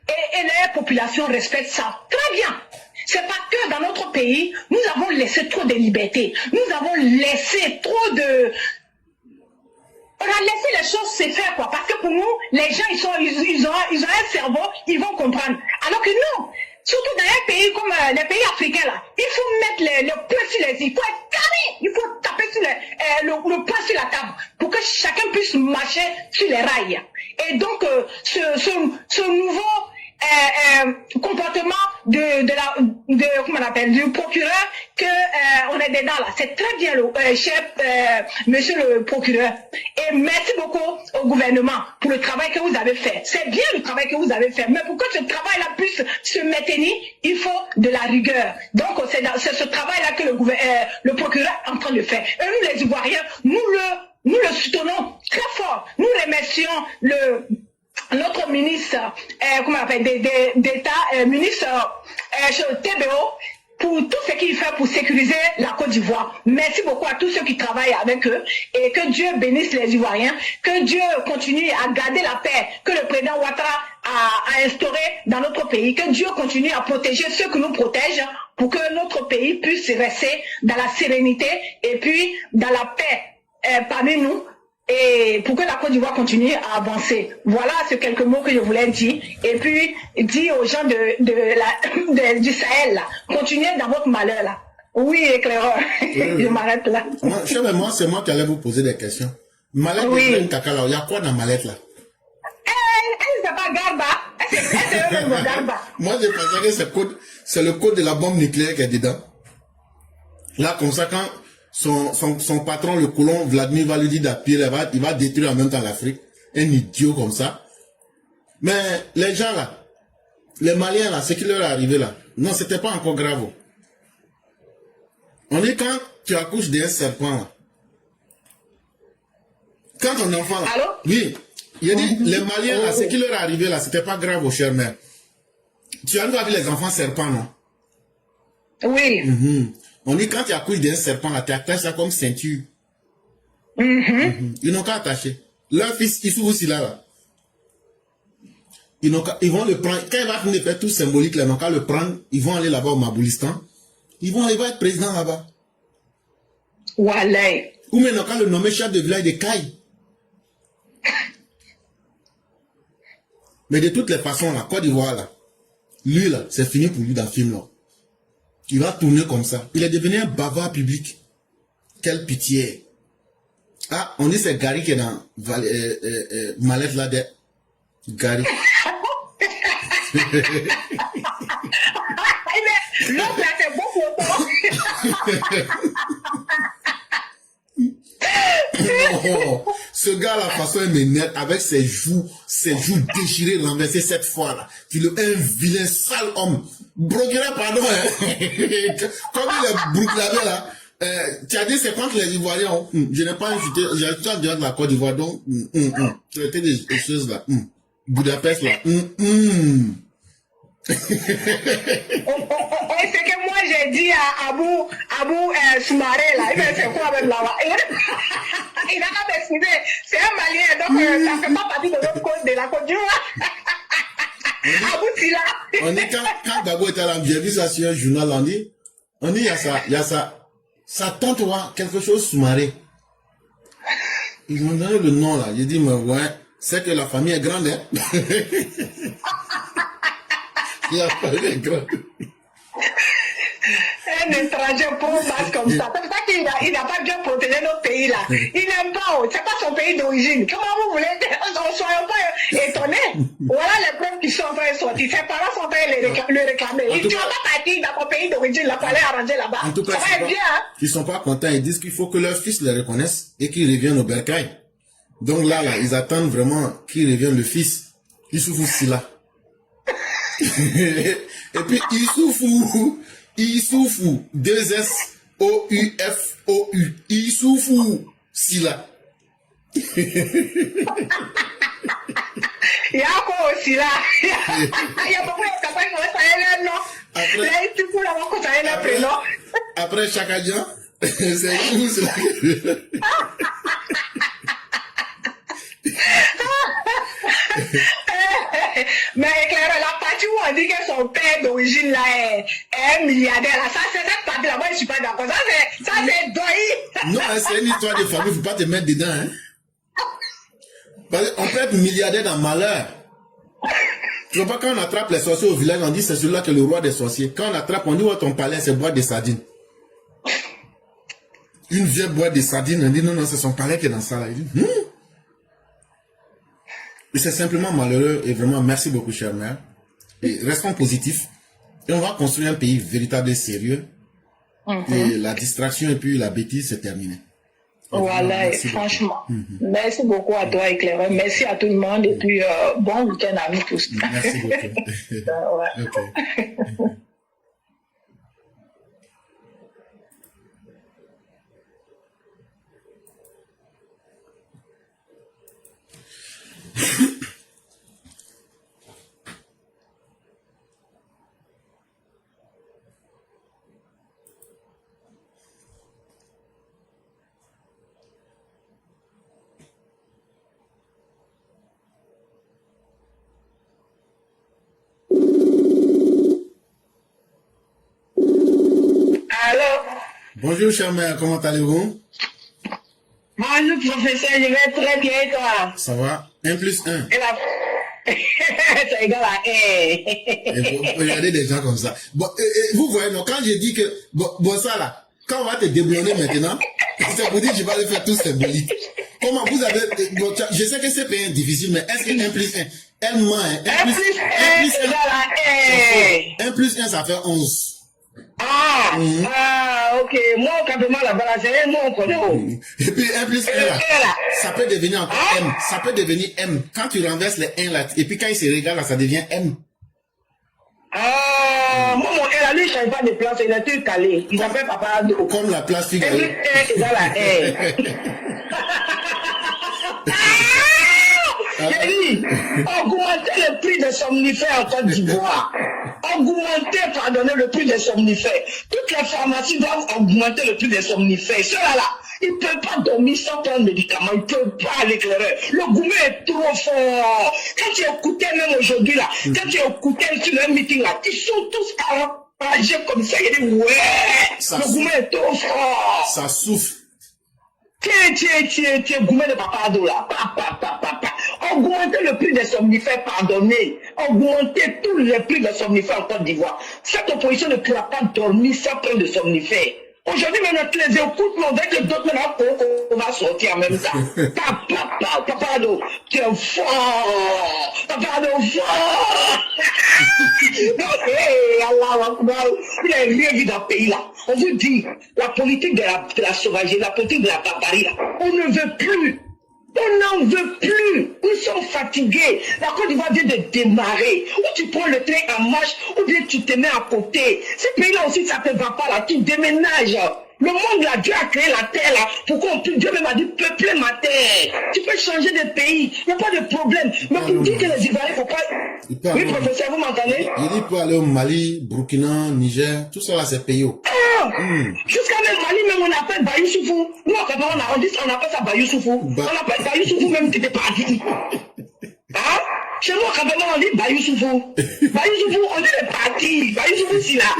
Et leur population respecte ça. Très bien. C'est parce que dans notre pays, nous avons laissé trop de liberté. Nous avons laissé trop de... On a laissé les choses se faire, quoi. Parce que pour nous, les gens, ils ont un cerveau, ils vont comprendre. Alors que non. Surtout dans les pays comme les pays africains, là, il faut mettre le poing sur les i, il faut être carré, il faut taper sur le poing sur la table pour que chacun puisse marcher sur les rails. Et donc, ce nouveau comportement comment on appelle, du procureur que on est dedans là, c'est très bien, cher monsieur le procureur. Et merci beaucoup au gouvernement pour le travail que vous avez fait. C'est bien le travail que vous avez fait, mais pour que ce travail-là puisse se maintenir, il faut de la rigueur. Donc c'est ce travail-là que le procureur est en train de faire. Et nous les Ivoiriens, nous le soutenons très fort. Nous remercions notre ministre, comment on appelle, d'État, ministre TBO, pour tout ce qu'il fait pour sécuriser la Côte d'Ivoire. Merci beaucoup à tous ceux qui travaillent avec eux et que Dieu bénisse les Ivoiriens, que Dieu continue à garder la paix que le président Ouattara a instaurée dans notre pays, que Dieu continue à protéger ceux qui nous protègent pour que notre pays puisse rester dans la sérénité et puis dans la paix parmi nous. et pour que la Côte d'Ivoire continue à avancer. Voilà ces quelques mots que je voulais dire. Et puis, dire aux gens du Sahel, là, continuez dans votre malheur, là. Oui, éclaireur. Je m'arrête là. Moi, c'est moi qui allais vous poser des questions. Mallette Oui. de caca là, il y a quoi dans mallette là? C'est pas Garba. C'est eux-mêmes, Garba. Moi, je pensais que c'est le code de la bombe nucléaire qui est dedans. Là, comme ça, quand son patron, le colon Vladimir, va lui dire d'appuyer, il va détruire en même temps l'Afrique. Un idiot comme ça. Mais les gens là, les Maliens là, ce qui leur est arrivé là, non, c'était pas encore grave. On dit quand tu accouches d'un serpent là, quand ton enfant là, Allô? oui, il a dit, les Maliens là, ce qui leur est arrivé là, c'était pas grave, chère mère. Tu as vu les enfants serpents, non? Oui. On dit quand tu accouches d'un serpent là, tu attaches ça comme ceinture. Ils n'ont qu'à attacher. Leur fils, Issoufou aussi là. Ils vont le prendre. Quand il va venir faire tout symbolique là, ils n'ont qu'à le prendre. Ils vont aller là-bas au Maboulistan. Il va être président là-bas. Wallah. Ou même ils n'ont qu'à le nommer chef de village de Caille. Mais de toutes les façons, la Côte d'Ivoire là, lui là, c'est fini pour lui dans le film là. Il va tourner comme ça. Il est devenu un bavard public. Quelle pitié. Ah, on dit c'est Gary qui est dans Mallette là de Gary. L'autre là, c'est beaucoup autant. Non, ce gars là, de toute façon, il m'énerve avec ses joues déchirées, renversées cette fois là. Un vilain sale homme. Broguera, pardon, hein. Comme il est brouglavé là. Tu as dit c'est contre les Ivoiriens. Hein. Je n'ai pas insulté, j'ai tout en dehors de la Côte d'Ivoire, donc traiter des choses là. Budapest là. Et c'est que moi j'ai dit à Abou Soumaré là, il fait quoi avec là-bas? Il n'a pas m'expliquer. C'est un Malien, donc ça ne fait pas partie de l'autre côte de la Côte d'Ivoire. Abou Tila. On dit quand Gabo était là, j'ai vu ça sur un journal, on dit il y a sa tante ouais, quelque chose Soumaré. Ils m'ont donné le nom là. J'ai dit mais ouais, c'est que la famille est grande, hein. La famille est grande. Un étranger pro-basse comme ça. C'est pour ça qu'il n'a pas bien protégé notre pays là. Il n'aime pas, c'est pas son pays d'origine. Comment vous voulez, ne soyons pas étonnés. Voilà les preuves qui sont en train de sortir. Ses parents sont en train de le réclamer. Tu ne vas pas partir dans ton pays d'origine, là, pour aller arranger là-bas. En tout cas, ça va être bien, hein. ils sont pas contents. Ils disent qu'il faut que leur fils les reconnaisse et qu'ils reviennent au bercail. Donc là, ils attendent vraiment qu'il revienne le fils. Issoufou Sila. Et puis Issoufou, 2SOUFOU, Issoufou Sila. Il y a encore aussi là. Il y a beaucoup de campagnes qui vont non. Là, tu peux l'avoir quand ça un prénom. Après chaque agent, c'est Issoufou Sila. Mais éclaireur, la partie où on dit que son père d'origine là est un milliardaire, là, ça c'est cette partie là, moi je suis pas d'accord. Ça c'est doyi. Non, c'est une histoire de famille, faut pas te mettre dedans, hein. Parce qu'on peut être milliardaire dans malheur. Tu vois pas, quand on attrape les sorciers au village, on dit c'est celui-là qui est le roi des sorciers. Quand on attrape, on dit ouais, ton palais, c'est boîte de sardines. Une vieille boîte de sardines, on dit non, c'est son palais qui est dans ça là. Il dit, Et c'est simplement malheureux et vraiment merci beaucoup, chère mère. Et restons positifs. Et on va construire un pays véritable et sérieux. Et la distraction et puis la bêtise, c'est terminé. Voilà, et franchement. Merci beaucoup à toi, éclaireur. Merci à tout le monde et puis bon week-end à nous tous. Merci beaucoup. Ouais. Okay. Alors, Bonjour, chère mère, comment allez-vous? Bonjour, professeur, je vais très bien, et toi? Ça va? 1 plus 1. Et la... C'est égal à 1. Et vous regardez des gens comme ça. Bon, vous voyez, non, quand j'ai dit que, bon, ça là, quand on va te déblonner maintenant, c'est pour dire que je vais le faire tout symbolique. Comment vous avez, bon, je sais que c'est pas difficile, mais est-ce que 1 plus 1, elle ment, hein? 1 plus 1 est égal à 1. 1 plus 1, ça fait 11. Ok. Moi, au campement là-bas, là, c'est un mot, on connaît. Et puis 1 plus 1 là, ça peut devenir encore M. Ça peut devenir M. Quand tu renverses les 1 là, et puis quand il se régale là, ça devient M. Moi, mon là, lui, il ne change pas de place, il est tout calé. Il s'appelle Papa Ado. Comme la place 1 plus figurée. 1 est égal à 1. J'ai dit, augmenter le prix des somnifères en Côte d'Ivoire. Augmenter, pardonnez, le prix des somnifères. Toutes les pharmacies doivent augmenter le prix des somnifères. Ceux-là, ils ne peuvent pas dormir sans prendre médicaments. Ils ne peuvent pas, l'éclaireur. Le gourmet est trop fort. Quand tu écoutais même aujourd'hui, là, quand tu écoutais sur un meeting, là, ils sont tous enragés comme ça. Ils disent, ouais, le gourmet est trop fort. Ça souffle. Tiens, gourmet de Papa Ado là. Augmenter le prix des somnifères, pardonnez. Augmenter tous les prix des somnifères en Côte d'Ivoire. Cette opposition ne pourra pas dormir sans prendre de somnifères. Aujourd'hui, maintenant, tu les écoutes, mais avec les d'autres, maintenant, on va sortir en même temps. Papa Ado, tu es fort. Papa Ado, fort. Allah Akbar. Il a rien vu dans le pays là. On vous dit, la politique de la sauvagerie, la politique de la barbarie là, on ne veut plus. On n'en veut plus. Nous sommes fatigués. La Côte d'Ivoire vient de démarrer. Ou tu prends le train en marche, ou bien tu te mets à côté. Ce pays-là aussi, ça ne te va pas là. Tu déménages. Le monde là, Dieu a créé la terre là. Pourquoi on peut, Dieu même a dit peupler ma terre. Tu peux changer de pays. Il n'y a pas de problème. Mais on dit que les Ivoiriens ne faut pas. Oui, professeur, vous m'entendez? Il dit pour aller au Mali, Burkina, Niger, tout ça là, c'est payé. Jusqu'à même Mali, même on appelle Bayou Soufou. Nous, quand on dit ça, on appelle ça Bayou Soufou. On appelle Bayou Soufou même qui était parti. Chez moi, quand on dit Bayou Soufou. Bayou Soufou, on dit les partis. Bayou Soufou, c'est là.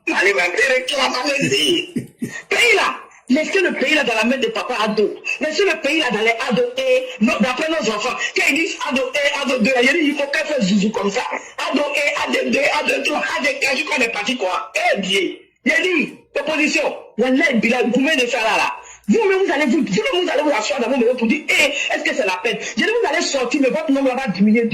Mali va te réclamer. Pays là. Laissez le pays là dans la main de Papa Ado. Laissez le pays là dans les Ado et d'après nos enfants. Quand ils disent Ado et Ado 2, il faut qu'elle fasse zouzou comme ça. Ado et Ado 2, Ado 3, Ado 4, je crois qu'on est parti quoi. Eh bien, il a dit, opposition, Wallah, Bilal, combien de ça là? Vous-même, vous allez vous asseoir dans vos maisons pour dire, est-ce que c'est la peine? Je dis, vous allez sortir, mais votre nombre va diminuer.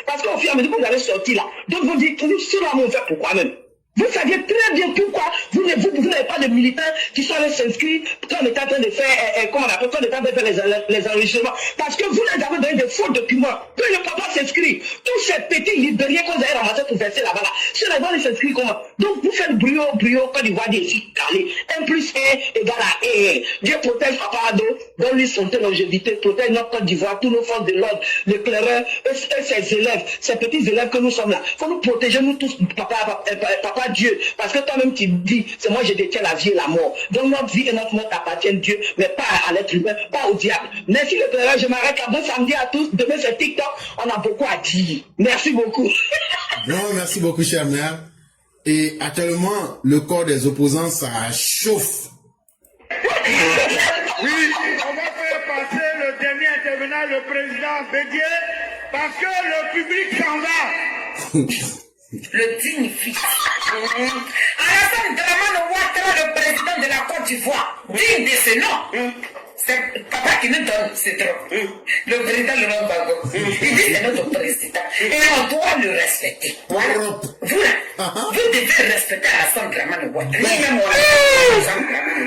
Parce qu'au fur et à mesure que vous allez sortir là, donc vous dites, cela on fait pourquoi même? Vous saviez très bien pourquoi vous n'avez pas de militants qui sont allés s'inscrire quand on est en train de faire, comment on appelle, quand on est en train de faire les enregistrements. Parce que vous les avez donné des faux documents. Puis le papa s'inscrit. Tous ces petits libériens qu'on a ramassés pour verser là-bas, ceux-là vont les s'inscrire comment? Donc vous faites brio, quand ils voient des yeux calés. 1 plus 1 égale à 1. Dieu protège Papa Ado, donne-lui santé, longévité, protège notre Côte d'Ivoire, tous nos forces de l'ordre, l'éclaireur, et ses élèves, ces petits élèves que nous sommes là. Il faut nous protéger, nous tous, Papa Dieu, parce que toi-même tu dis, c'est moi je détiens la vie et la mort. Donc notre vie et notre mort appartiennent à Dieu, mais pas à l'être humain, pas au diable. Merci le Père, je m'arrête là. Bon samedi à tous. Demain c'est TikTok, on a beaucoup à dire. Merci beaucoup. Non, merci beaucoup, cher maire. Et actuellement, le corps des opposants, ça chauffe. Oui, on va faire passer le dernier intervenant, le président Bédier, parce que le public s'en va. Le digne fils. Alassane Dramane Ouattara, le président de la Côte d'Ivoire, digne de ce nom. C'est papa qui nous donne ce trop. Le président Laurent Gbagbo. Il dit c'est notre président. Et on doit le respecter. Voilà. Vous là, vous devez respecter Alassane Dramane Ouattara. Lui-même,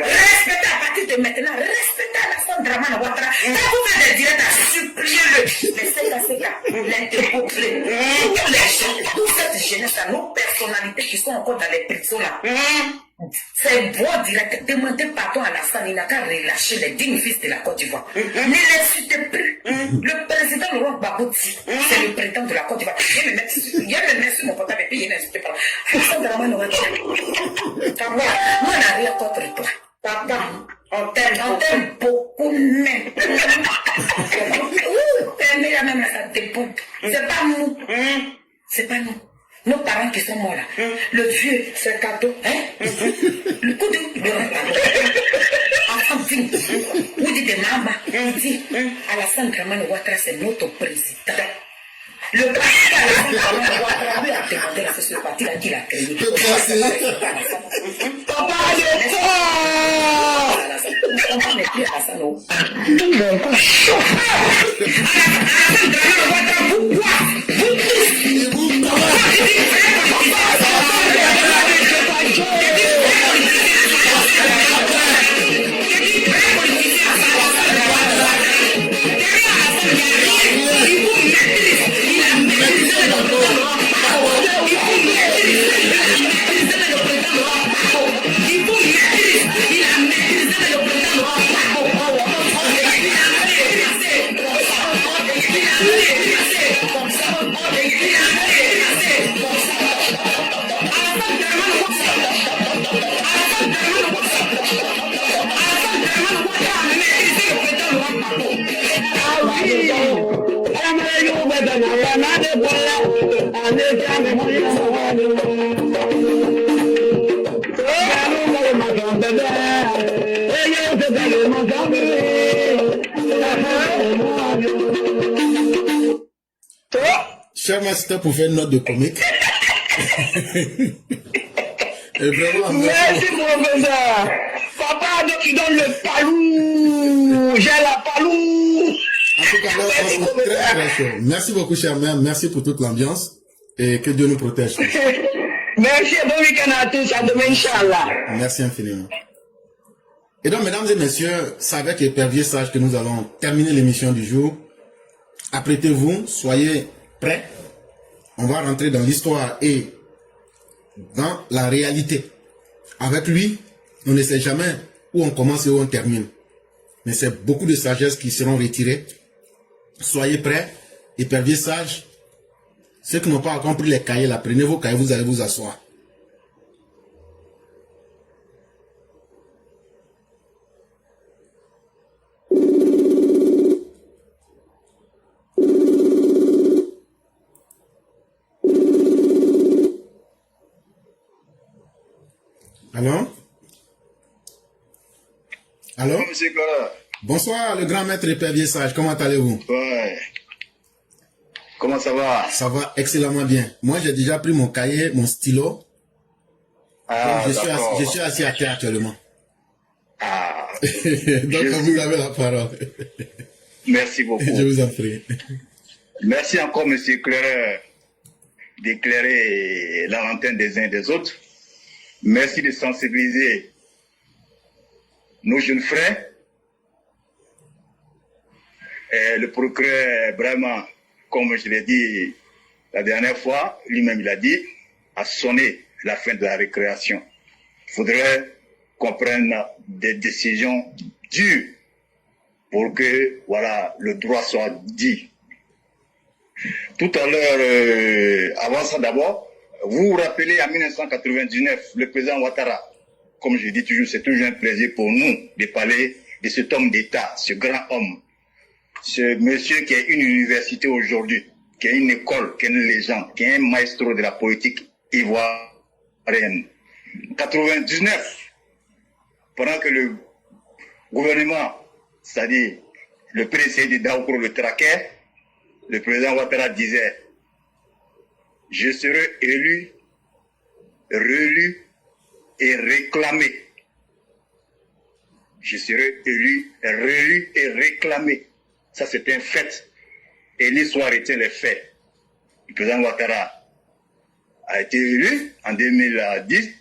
respectez à partir de maintenant. Respectez Alassane Dramane Ouattara. Quand vous faites des directs, suppliez-le. Mais c'est cas, l'interpeuplé. Tous les gens, toute cette jeunesse-là, nos personnalités qui sont encore dans les prisons là. C'est bon direct. Demandez pardon à Alassane, il n'a qu'à relâcher les dignes fils de la Côte d'Ivoire. Ne l'insultez plus. Le président Laurent Gbagbo dit, c'est le président de la Côte d'Ivoire. Il y a le mec sur mon portable et puis il n'insulte pas. Alassane Dramane Ouattara. Nous on n'a rien contre toi. Papa, on t'aime beaucoup même. Mais là même ça dépend. C'est pas nous. C'est pas nous. Nos parents qui sont morts là, le vieux, c'est cadeau, hein? Le coup de enfant fini, vous dites de maman, vous dites, Alassane Dramane Ouattara, c'est notre président. Le parti Alassane Dramane Ouattara lui a demandé là, c'est ce parti-là qu'il a créé. Papa de toi! On n'est plus Alassane Ouattara. Cher master, pour faire une note de comique. Et vraiment, Merci, professeur. Papa, tu donnes le palou. J'ai la palou. En tout cas, là, très, très chaud. Merci beaucoup, cher mère. Merci pour toute l'ambiance. Et que Dieu nous protège. Merci, bon week-end à tous. À demain, Inch'Allah. Merci infiniment. Et donc, mesdames et messieurs, c'est avec Épervier Sage que nous allons terminer l'émission du jour. Apprêtez-vous, soyez prêts. On va rentrer dans l'histoire et dans la réalité. Avec lui, on ne sait jamais où on commence et où on termine. Mais c'est beaucoup de sagesse qui seront retirées. Soyez prêts. Épervier Sage. Ceux qui n'ont pas encore pris les cahiers, là, prenez vos cahiers, vous allez vous asseoir. Allô? Allô? Monsieur Clara. Bonsoir, le grand maître Épervier Sage. Comment allez-vous? Ouais. Comment ça va? Ça va excellemment bien. Moi, j'ai déjà pris mon cahier, mon stylo. Ah, Je suis assis à terre actuellement. Ah. Donc, vous avez la parole. Merci beaucoup. Je vous en prie. Merci encore, monsieur Claire, d'éclairer la lanterne des uns et des autres. Merci de sensibiliser nos jeunes frères. Et le procureur, vraiment, comme je l'ai dit la dernière fois, lui-même il a dit, a sonné la fin de la récréation. Il faudrait qu'on prenne des décisions dures pour que voilà, le droit soit dit. Tout à l'heure, avant ça d'abord, vous vous rappelez en 1999, le président Ouattara, comme je dis toujours, c'est toujours un plaisir pour nous de parler de cet homme d'État, ce grand homme, ce monsieur qui a une université aujourd'hui, qui a une école, qui est une légende, qui est un maestro de la politique ivoirienne. 99, pendant que le gouvernement, c'est-à-dire le président de Daoukro le traquait, le président Ouattara disait « Je serai élu, réélu et réclamé. Je serai élu, réélu et réclamé. » Ça, c'est un fait. Et l'histoire retient les faits. Le président Ouattara a été élu en 2010,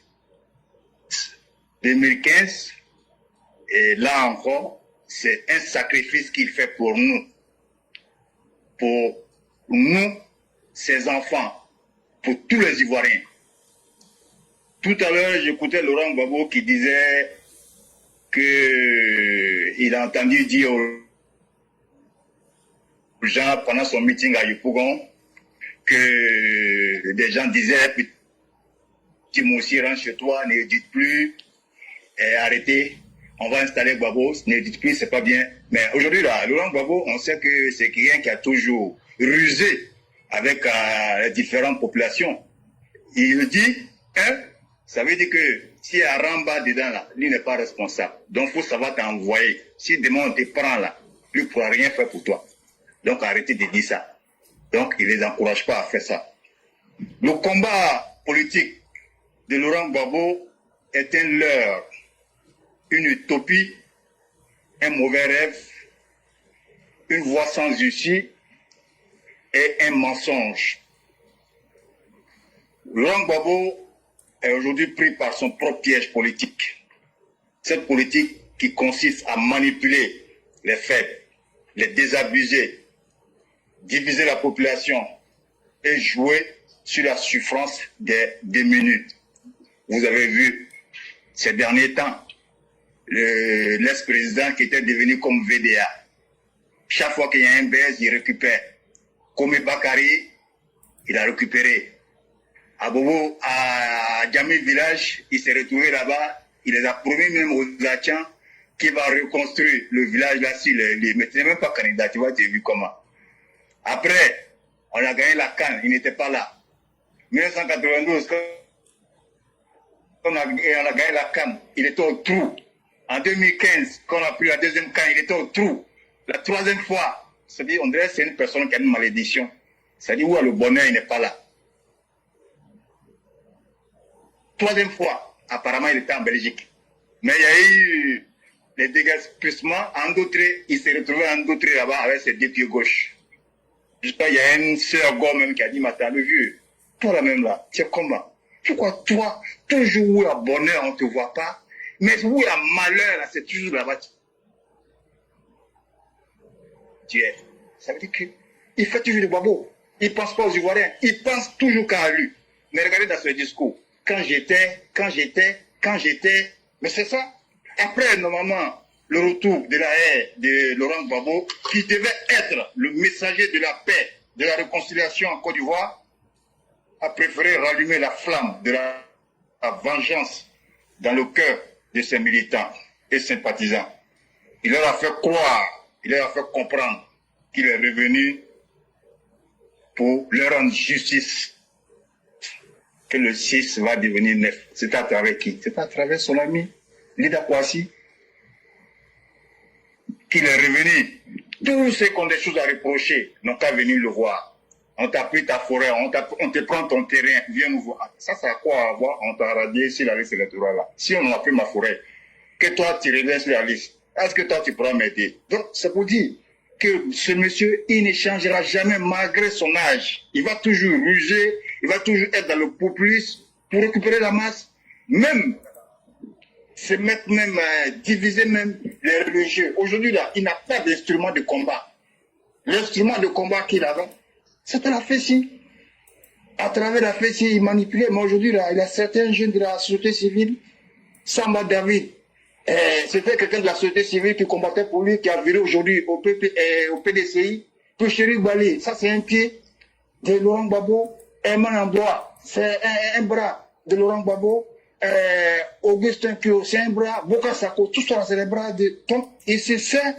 2015, et là encore, c'est un sacrifice qu'il fait pour nous, ses enfants, pour tous les Ivoiriens. Tout à l'heure, j'écoutais Laurent Gbagbo qui disait qu'il a entendu dire aux gens pendant son meeting à Yopougon que des gens disaient « Petit Moussi, rentre chez toi, ne dites plus, et arrêtez, on va installer Gbagbo, ne dites plus, c'est pas bien. » Mais aujourd'hui, là, Laurent Gbagbo, on sait que c'est quelqu'un qui a toujours rusé avec les différentes populations. il dit, hein, ça veut dire que si y a Ramba dedans là, lui n'est pas responsable. Donc il faut savoir t'envoyer. Si demain on te prend là, lui ne pourra rien faire pour toi. Donc arrêtez de dire ça. Donc il ne les encourage pas à faire ça. Le combat politique de Laurent Gbagbo est un leurre, une utopie, un mauvais rêve, une voie sans issue et un mensonge. Laurent Gbagbo est aujourd'hui pris par son propre piège politique. Cette politique qui consiste à manipuler les faibles, les désabuser, diviser la population et jouer sur la souffrance des démunis. Vous avez vu ces derniers temps l'ex-président qui était devenu comme VDA. Chaque fois qu'il y a un baisse, il récupère. Comme Bakari, il a récupéré. À Bobo, à Djamil Village, il s'est retrouvé là-bas. Il les a promis même aux Hachans qu'il va reconstruire le village là sur les mais tu n'es même pas candidat, tu vois, tu as vu comment. Après, on a gagné la CAN, il n'était pas là. 1992, quand on a gagné la CAN, il était au trou. En 2015, quand on a pris la deuxième CAN, il était au trou. La troisième fois, c'est-à-dire, on dirait que c'est une personne qui a une malédiction. C'est-à-dire, où le bonheur, il n'est pas là. Troisième fois, apparemment, il était en Belgique. Mais il y a eu les déguerpissements. Endoutré, il s'est retrouvé endoutré là-bas avec ses deux pieds gauches. Il y a une sœur Go même qui a dit, mais t'as le vieux, toi là même là, tu es comment? Pourquoi toi, toujours où il y a bonheur, on ne te voit pas, mais où il y a malheur, là, c'est toujours là-bas. Tu es. Ça veut dire qu'il fait toujours du babo. Il ne pense pas aux Ivoiriens. Il pense toujours qu'à lui. Mais regardez dans ce discours. Quand j'étais, mais c'est ça. Après, normalement, le retour de la haie de Laurent Gbagbo, qui devait être le messager de la paix, de la réconciliation en Côte d'Ivoire, a préféré rallumer la flamme de la vengeance dans le cœur de ses militants et sympathisants. Il leur a fait croire, il leur a fait comprendre qu'il est revenu pour leur rendre justice, que le 6 va devenir 9. C'est à travers qui? C'est à travers son ami, Lida Kouassi, qu'il est revenu. Tous ceux qui ont des choses à reprocher n'ont qu'à venir le voir. On t'a pris ta forêt, on te prend ton terrain, viens nous voir. Ça c'est à quoi avoir, on t'a radié sur la liste électorale là. Si on a pris ma forêt, que toi tu reviens sur la liste, est-ce que toi tu pourras m'aider? Donc c'est pour dire que ce monsieur, il ne changera jamais malgré son âge. Il va toujours ruger, il va toujours être dans le populisme pour récupérer la masse. Même, se mettre même, diviser même les religieux. Aujourd'hui là, il n'a pas d'instrument de combat. L'instrument de combat qu'il avait, c'était la FECI. À travers la FECI, il manipulait. Mais aujourd'hui là, il y a certains jeunes de la société civile, Samba David, c'était quelqu'un de la société civile qui combattait pour lui, qui a viré aujourd'hui au PDCI. Toucherik Bali, ça c'est un pied de Laurent Gbagbo. Herman Ambois, c'est un bras de Laurent Gbagbo. Augustin Kyo, c'est un bras. Boka Sako, tout ça c'est les bras de... Donc, il se fait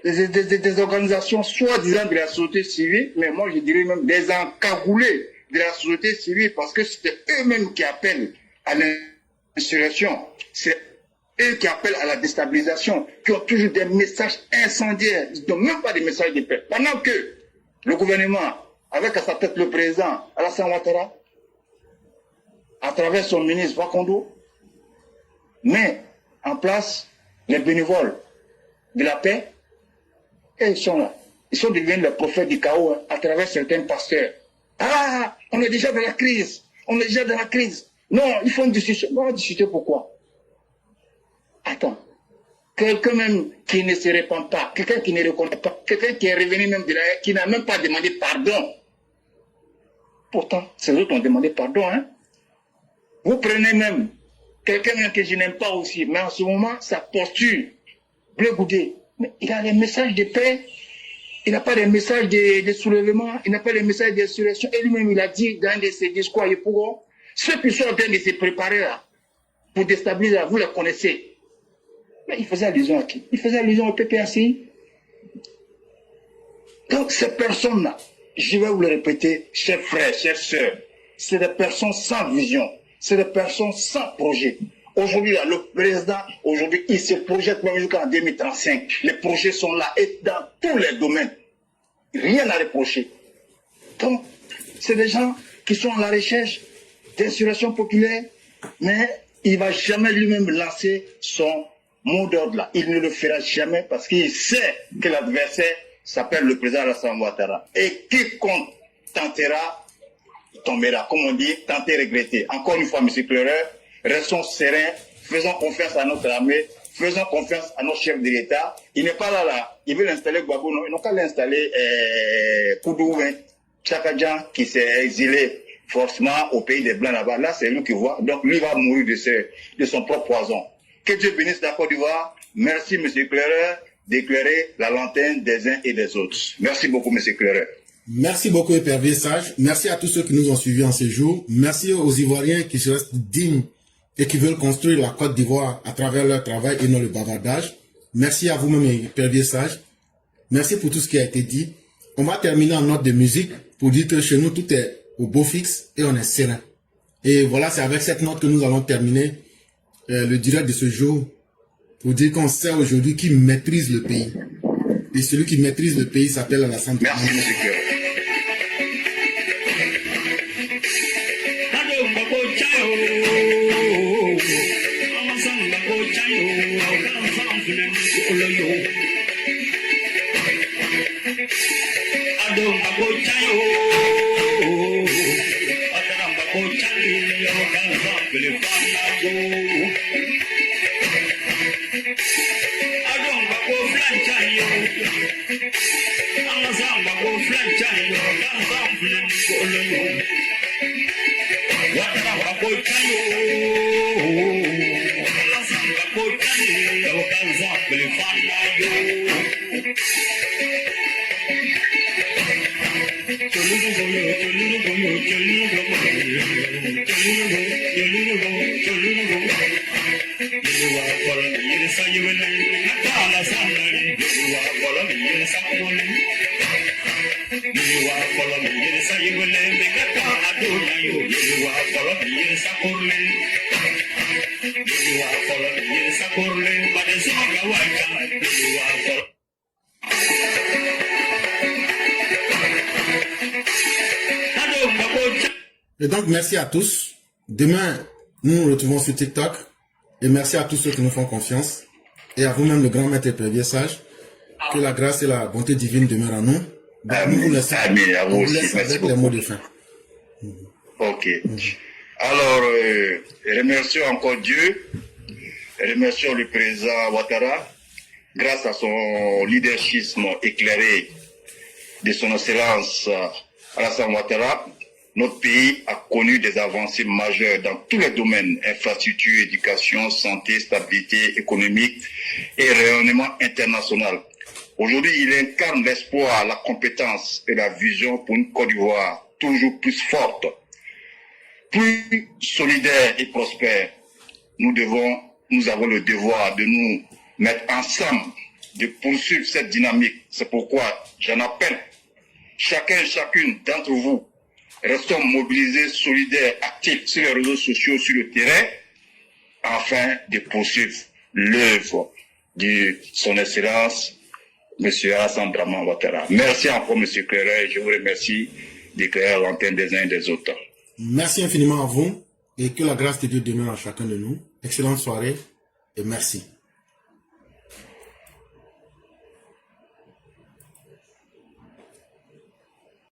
des organisations soi-disant de la société civile, mais moi je dirais même des encagoulés de la société civile, parce que c'est eux-mêmes qui appellent à l'insurrection, c'est eux qui appellent à la déstabilisation, qui ont toujours des messages incendiaires, ils n'ont même pas des messages de paix. Pendant que le gouvernement, avec à sa tête le président Alassane Ouattara, à travers son ministre Fakondo, met en place les bénévoles de la paix, et ils sont là. Ils sont devenus les prophètes du chaos, hein, à travers certains pasteurs. Ah, on est déjà dans la crise. On est déjà dans la crise. Non, il faut une discussion. On va discuter pourquoi? Attends. Quelqu'un même qui ne se répand pas, quelqu'un qui ne reconnaît pas, quelqu'un qui est revenu même de la haie, qui n'a même pas demandé pardon. Pourtant, ces autres ont demandé pardon, hein. Vous prenez même quelqu'un que je n'aime pas aussi, mais en ce moment, sa posture, Bleu Goudé, mais il a les messages de paix, il n'a pas les messages de soulèvement, il n'a pas les messages d'insurrection. Et lui-même, il a dit dans un de ses discours, ceux qui sont en train de se préparer là, pour déstabiliser, vous les connaissez. Mais il faisait allusion à qui? Il faisait allusion au PPACI. Donc ces personnes-là, je vais vous le répéter, chers frères, chères sœurs, c'est des personnes sans vision, c'est des personnes sans projet. Aujourd'hui, le président, aujourd'hui, il se projette même jusqu'en 2035. Les projets sont là et dans tous les domaines. Rien à reprocher. Donc, c'est des gens qui sont à la recherche d'insurrection populaire, mais il ne va jamais lui-même lancer son mot d'ordre là. Il ne le fera jamais parce qu'il sait que l'adversaire s'appelle le président Alassane Ouattara. Et quiconque tentera, tombera. Comme on dit, tenter, regretter. Encore une fois, M. Clereur, restons sereins, faisons confiance à notre armée, faisons confiance à nos chefs de l'État. Il n'est pas là. Il veut l'installer Gbagbo, non. Ils n'ont qu'à l'installer Koudouin, Tchakadjan, qui s'est exilé forcément au pays des Blancs là-bas. Là, c'est lui qui voit. Donc, lui va mourir de son propre poison. Que Dieu bénisse la Côte d'Ivoire. Merci, M. Clereur, d'éclairer la lanterne des uns et des autres. Merci beaucoup, M. Clereur. Merci beaucoup, Épervier Sage. Merci à tous ceux qui nous ont suivis en ce jour. Merci aux Ivoiriens qui se restent dignes et qui veulent construire la Côte d'Ivoire à travers leur travail et non le bavardage. Merci à vous-même, Épervier Sage. Merci pour tout ce qui a été dit. On va terminer en note de musique pour dire que chez nous, tout est au beau fixe et on est serein. Et voilà, c'est avec cette note que nous allons terminer le direct de ce jour pour dire qu'on sait aujourd'hui qui maîtrise le pays. Et celui qui maîtrise le pays s'appelle Alassane Ouattara. Merci, M. Clereur. Et donc, merci à tous. Demain, nous nous retrouvons sur TikTok. Et merci à tous ceux qui nous font confiance. Et à vous-même, le grand maître Épervier Sage. Que la grâce et la bonté divine demeurent en nous. Donc, nous vous laissons, Amen. À vous on vous aussi. laisse Merci avec les beaucoup. mots de fin. Ok. Alors, remercions encore Dieu, remercions le président Ouattara, grâce à son leadership éclairé de son excellence Alassane Ouattara, notre pays a connu des avancées majeures dans tous les domaines, infrastructure, éducation, santé, stabilité économique et rayonnement international. Aujourd'hui, il incarne l'espoir, la compétence et la vision pour une Côte d'Ivoire toujours plus forte, plus solidaire et prospère. Nous avons le devoir de nous mettre ensemble, de poursuivre cette dynamique. C'est pourquoi j'en appelle chacun et chacune d'entre vous. Restons mobilisés, solidaires, actifs sur les réseaux sociaux, sur le terrain, afin de poursuivre l'œuvre de son excellence, M. Alassane Ouattara. Merci encore, M. Clereur, je vous remercie d'éclairer l'antenne des uns et des autres. Merci infiniment à vous. Et que la grâce de Dieu demeure à chacun de nous. Excellente soirée et merci.